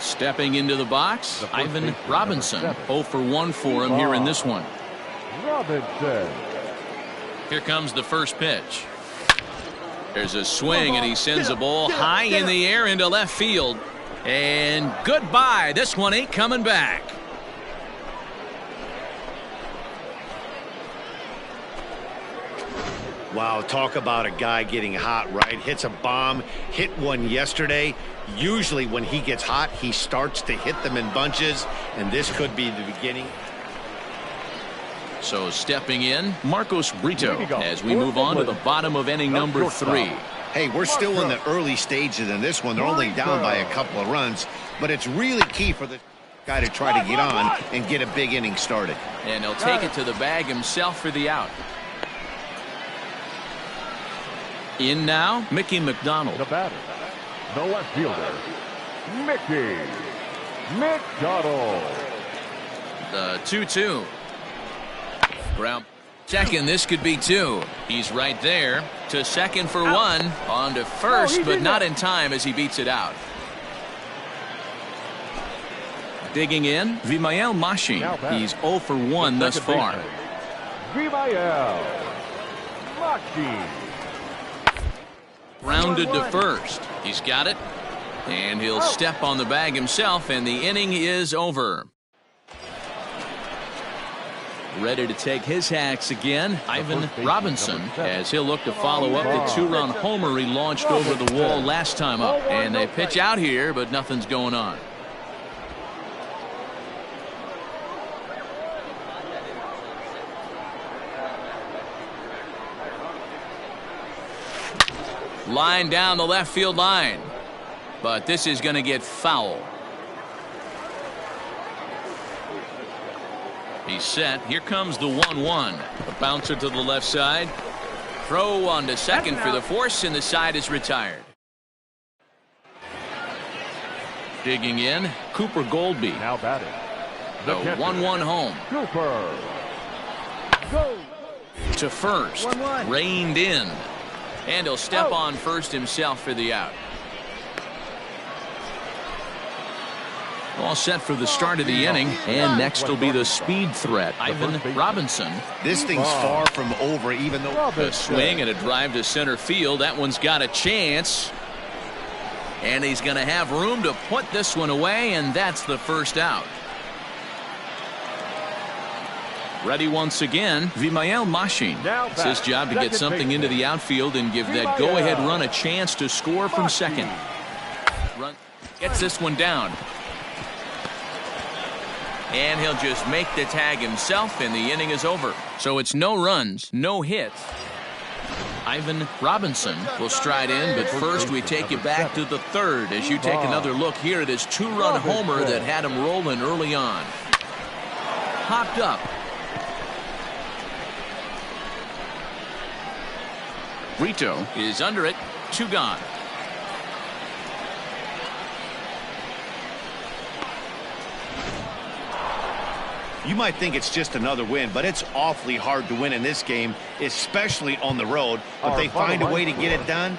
Stepping into the box, Ivan Robinson. 0 for 1 for him here in this one. Robinson. Here comes the first pitch. There's a swing, and he sends a ball high in the air into left field. And goodbye. This one ain't coming back. Wow, talk about a guy getting hot, right? Hits a bomb, hit one yesterday. Usually when he gets hot, he starts to hit them in bunches, and this could be the beginning. So stepping in, Marcos Brito, as we move on to the bottom of inning number 3. Hey, we're still in the early stages in this one. They're only down by a couple of runs, but it's really key for the guy to try to get on and get a big inning started. And he'll take it to the bag himself for the out. In now, Mickey McDonald. The batter, the left fielder, Mickey McDonald. The 2-2. Ground. Second, this could be 2. He's right there. To second for 1. On to first, but not in time as he beats it out. Digging in, Vimael Mashi. He's 0 for 1 thus far. Vimael Mashi. Rounded to first. He's got it. And he'll step on the bag himself, and the inning is over. Ready to take his hacks again, Ivan Robinson, as he'll look to follow up the 2-run homer he launched over the wall last time up. And they pitch out here, but nothing's going on. Line down the left field line. But this is going to get foul. He's set. Here comes the 1-1. A bouncer to the left side. Throw on to second for the force, and the side is retired. Digging in, Cooper Goldby. Now batting. The 1-1 home. Cooper. Go. To first. 1-1. Reined in. And he'll step on first himself for the out. All set for the start of the inning, and next will be the speed threat, Ivan Robinson. This thing's far from over, even though A swing and a drive to center field. That one's got a chance. And he's going to have room to put this one away, and that's the first out. Ready once again, Vimael Mashi. It's his job to get something into the outfield and give that go-ahead run a chance to score from second. Run gets this one down. And he'll just make the tag himself, and the inning is over. So it's no runs, no hits. Ivan Robinson will stride in, but first we take you back to the third as you take another look here at his 2-run homer that had him rolling early on. Popped up. Brito is under it. 2 gone. you might think it's just another win, but it's awfully hard to win in this game, especially on the road. But they find a way to get it done.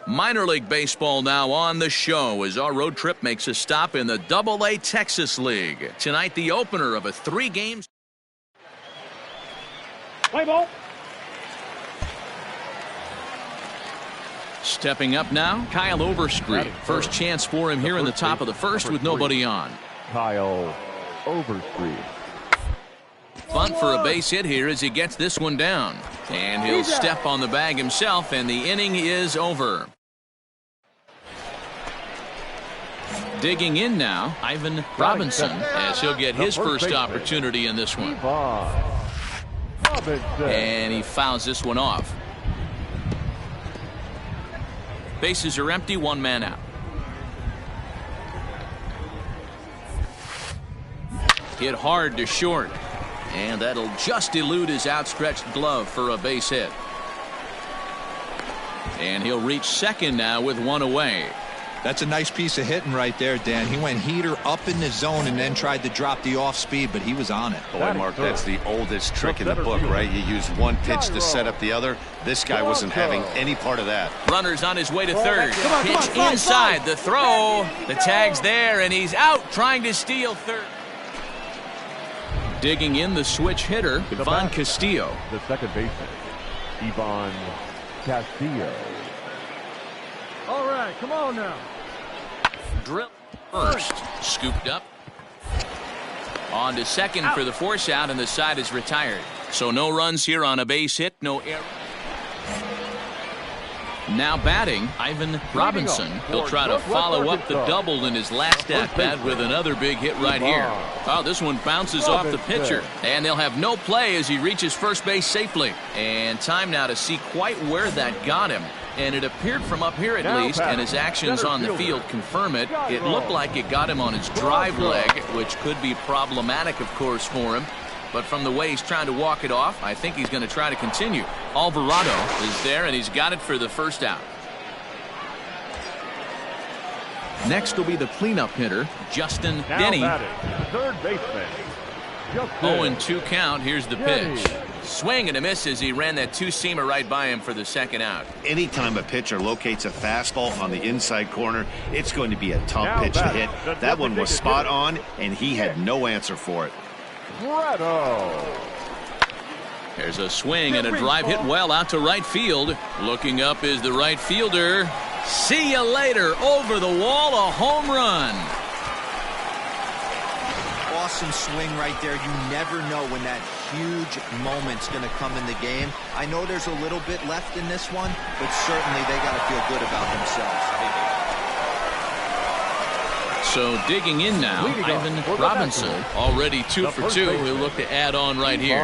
Minor League Baseball now on the show as our road trip makes a stop in the AA Texas League. Tonight, the opener of a 3-game. Play ball. Stepping up now, Kyle Overstreet. First chance for him here in the top of the first with nobody on. Kyle Overstreet. Bunt for a base hit here as he gets this one down. And he'll step on the bag himself, and the inning is over. Digging in now, Ivan Robinson, as he'll get his first opportunity in this one. And he fouls this one off. Bases are empty, 1 man out. Hit hard to short. And that'll just elude his outstretched glove for a base hit. And he'll reach second now with 1 away. That's a nice piece of hitting right there, Dan. He went heater up in the zone and then tried to drop the off speed, but he was on it. Boy, Mark, that's the oldest trick in the book, right? You use one pitch to set up the other. This guy wasn't having any part of that. Runner's on his way to third. Pitch inside. The throw. The tag's there, and he's out trying to steal third. Digging in the switch hitter, Ivan Castillo. The second baseman, Ivan Castillo. All right, come on now. Drill first. Scooped up. On to second for the force out, and the side is retired. So no runs here on a base hit, no error. Now batting, Ivan Robinson. He'll try to follow up the double in his last at-bat with another big hit right here. Oh, this one bounces off the pitcher. And they'll have no play as he reaches first base safely. And time now to see quite where that got him. And it appeared from up here at least, and his actions on the field confirm it. It looked like it got him on his drive leg, which could be problematic, of course, for him. But from the way he's trying to walk it off, I think he's going to try to continue. Alvarado is there, and he's got it for the first out. Next will be the cleanup hitter, Justin Denny. Third baseman, 0-2 count. Here's the pitch. Swing and a miss as he ran that 2-seamer right by him for the second out. Anytime a pitcher locates a fastball on the inside corner, it's going to be a tough pitch to hit. That one was spot on, and he had no answer for it. There's a swing and a drive hit well out to right field. Looking up is the right fielder. See you later. Over the wall, a home run. Awesome swing right there. You never know when that huge moment's going to come in the game. I know there's a little bit left in this one, but certainly they got to feel good about themselves. So digging in now, Ivan Robinson, already 2 for 2. He'll look to add on right here.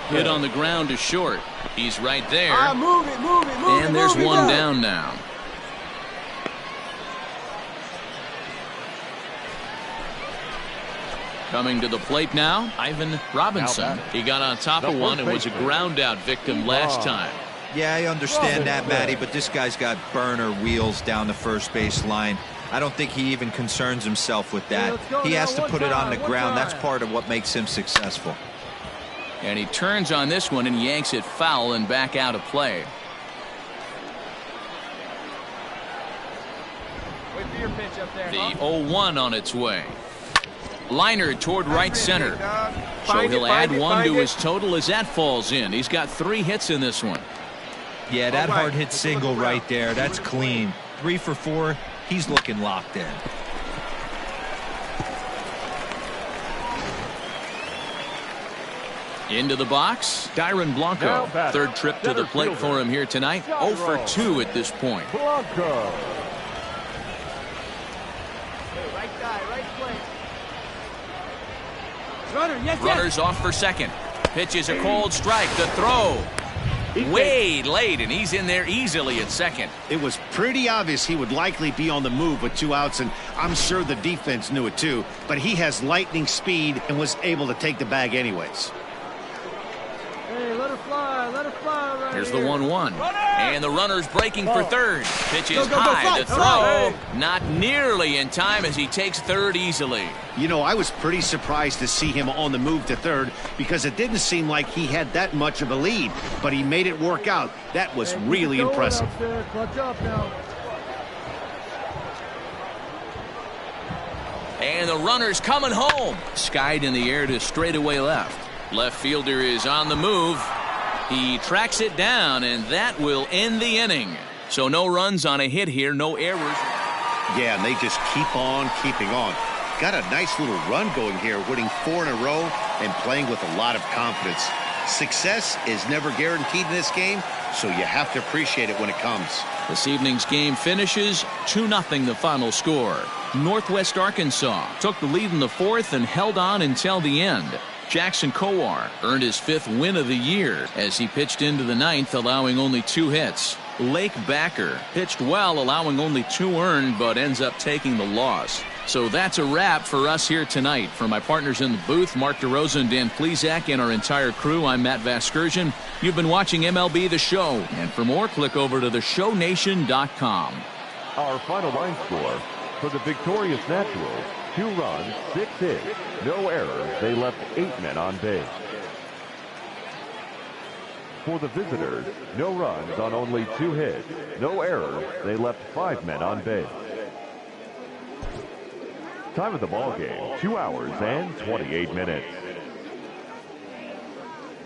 Hit on the ground to short. He's right there. And there's one down now. Coming to the plate now, Ivan Robinson. He got on top of one and was a ground out victim last time. Yeah, I understand that, Matty, but this guy's got burner wheels down the first base line. I don't think he even concerns himself with that. He has to put it on the ground. That's part of what makes him successful. And he turns on this one and yanks it foul and back out of play. Wait for your pitch up there. The 0-1 on its way. Liner toward right center. So he'll add one to his total as that falls in. He's got 3 hits in this one. Yeah, that hard hit single right there. That's clean. 3 for 4. He's looking locked in. Into the box, Dyron Blanco. Third trip to the plate for him here tonight. 0 for 2 at this point. Blanco. Right guy, right place. Runner, yes, Runner's off for second. Pitch is a cold strike. The throw. Way late, and he's in there easily at second. It was pretty obvious he would likely be on the move with 2 outs, and I'm sure the defense knew it too, but he has lightning speed and was able to take the bag anyways. Hey, let her fly. Let her fly right Here's here. the 1-1. And the runner's breaking for third. Pitch is Go, high. The throw fly. not nearly in time as he takes third easily. You know, I was pretty surprised to see him on the move to third because it didn't seem like he had that much of a lead. But he made it work out. That was really impressive. Clutch up now. And the runner's coming home. Skied in the air to straightaway left. Left fielder is on the move. He tracks it down, and that will end the inning. So no runs on a hit here, no errors. Yeah, and they just keep on keeping on. Got a nice little run going here, winning 4 in a row and playing with a lot of confidence. Success is never guaranteed in this game, so you have to appreciate it when it comes. This evening's game finishes 2-0 the final score. Northwest Arkansas took the lead in the fourth and held on until the end. Jackson Kowar earned his 5th win of the year as he pitched into the 9th, allowing only 2 hits. Lake Backer pitched well, allowing only 2 earned, but ends up taking the loss. So that's a wrap for us here tonight. For my partners in the booth, Mark DeRosa and Dan Plesac, and our entire crew, I'm Matt Vasgersian. You've been watching MLB The Show. And for more, click over to theshownation.com. Our final line score for the victorious Naturals: 2 runs, 6 hits, no errors. They left 8 men on base. For the visitors, no runs on only 2 hits, no errors. They left 5 men on base. Time of the ball game, 2 hours and 28 minutes.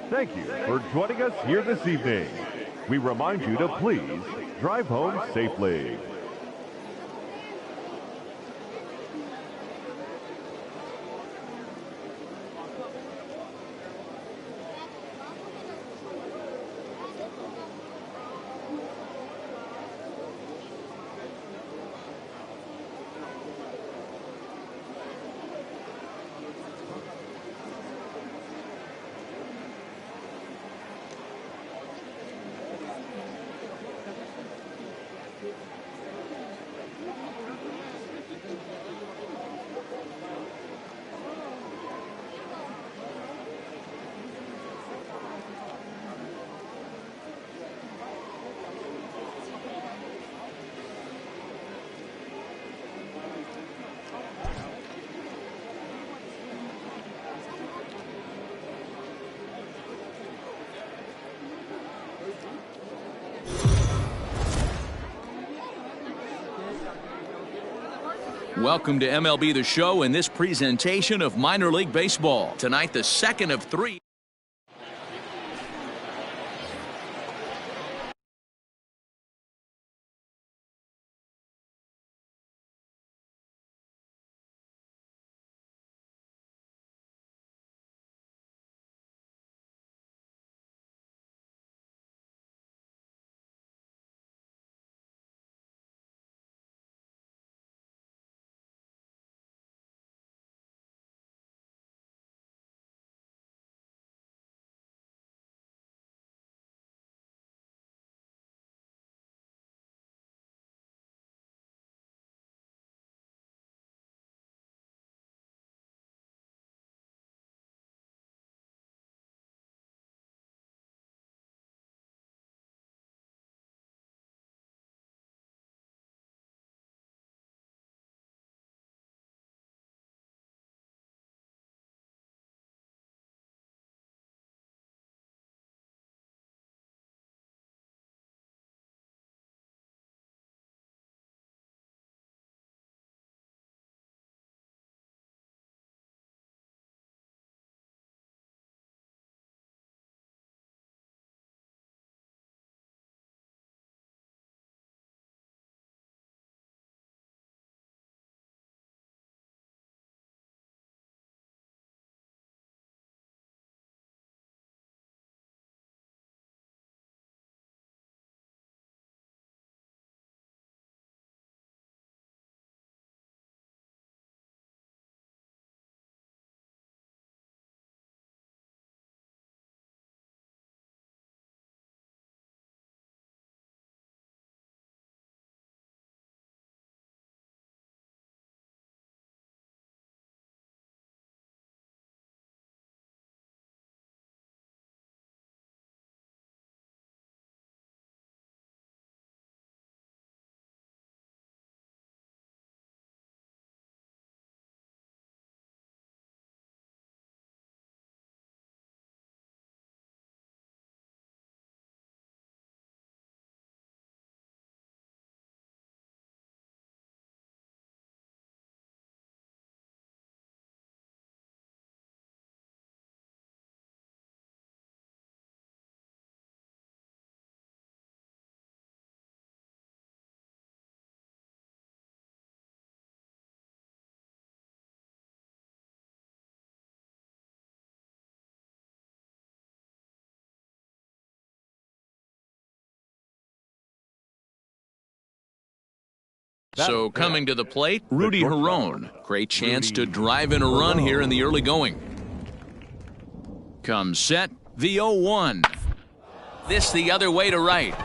Thank you for joining us here this evening. We remind you to please drive home safely. Welcome to MLB The Show in this presentation of Minor League Baseball. Tonight, the second of 3. So coming to the plate, Rudy Herron. Great chance to drive in a run here in the early going. Comes set, the 0-1. This the other way to right.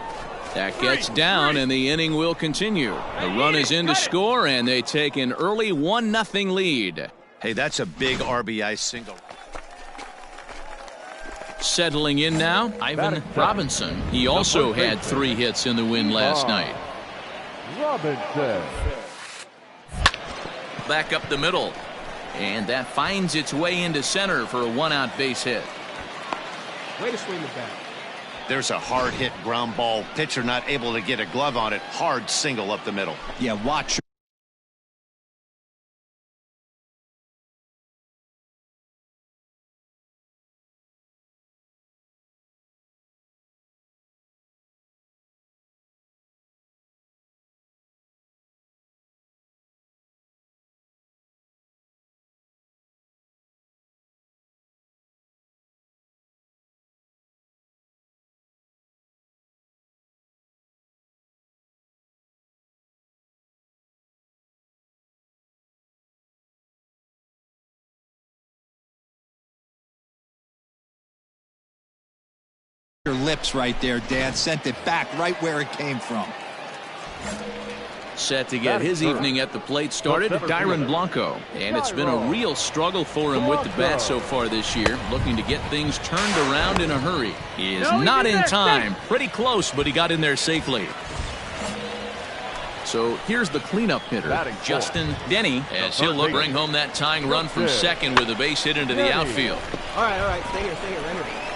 That gets down, and the inning will continue. The run is in to score, and they take an early 1-0 lead. Hey, that's a big RBI single. Settling in now, Ivan Robinson. He also had 3 hits in the win last night. Robinson. Back up the middle. And that finds its way into center for a 1-out base hit. Way to swing the bat. There's a hard hit ground ball. Pitcher not able to get a glove on it. Hard single up the middle. Yeah, watch. Your lips right there, Dan. Sent it back right where it came from. Set to get his evening at the plate started, Dyron Blanco. And it's been a real struggle for him with the bat so far this year, looking to get things turned around in a hurry. He is not in time. Pretty close, but he got in there safely. So here's the cleanup hitter, Justin Denny, as he'll look bring home that tying run from second with a base hit into the outfield. All right. Stay here. Right here.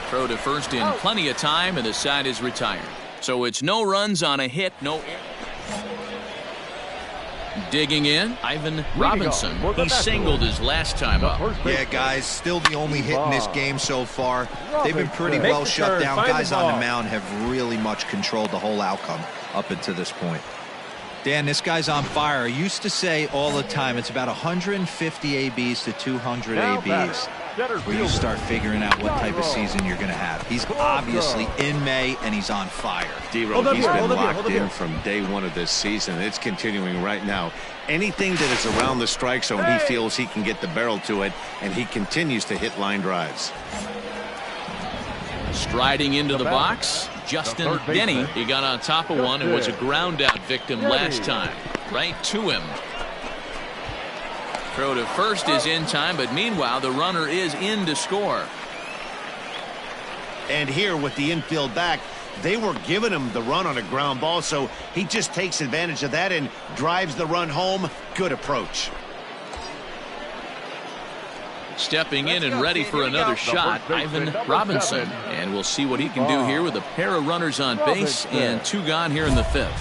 Throw to first in plenty of time, and the side is retired. So it's no runs on a hit, no error. Digging in, Ivan Robinson. He singled his last time up. Yeah, guys, still the only hit in this game so far. They've been pretty well shut down. Guys on the mound have really much controlled the whole outcome up until this point. Dan, this guy's on fire. I used to say all the time it's about 150 ABs to 200 ABs. Where you start figuring out what type of season you're going to have. He's obviously in May, and he's on fire. D-Roll, he's been locked in from day one of this season. It's continuing right now. Anything that is around the strike zone, he feels he can get the barrel to it, and he continues to hit line drives. Striding into the box, Justin Denny. He got on top of one and was a ground out victim last time. Right to him. Throw to first is in time, but meanwhile the runner is in to score. And here with the infield back, they were giving him the run on a ground ball, so he just takes advantage of that and drives the run home. Good approach. Stepping in and ready for another shot, Ivan Robinson. And we'll see what he can do here with a pair of runners on base and 2 gone here in the 5th.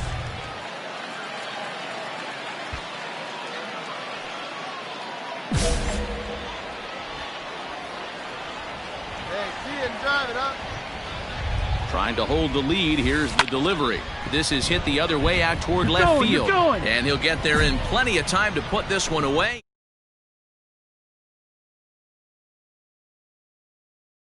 Trying to hold the lead. Here's the delivery. This is hit the other way out toward left field. And he'll get there in plenty of time to put this one away.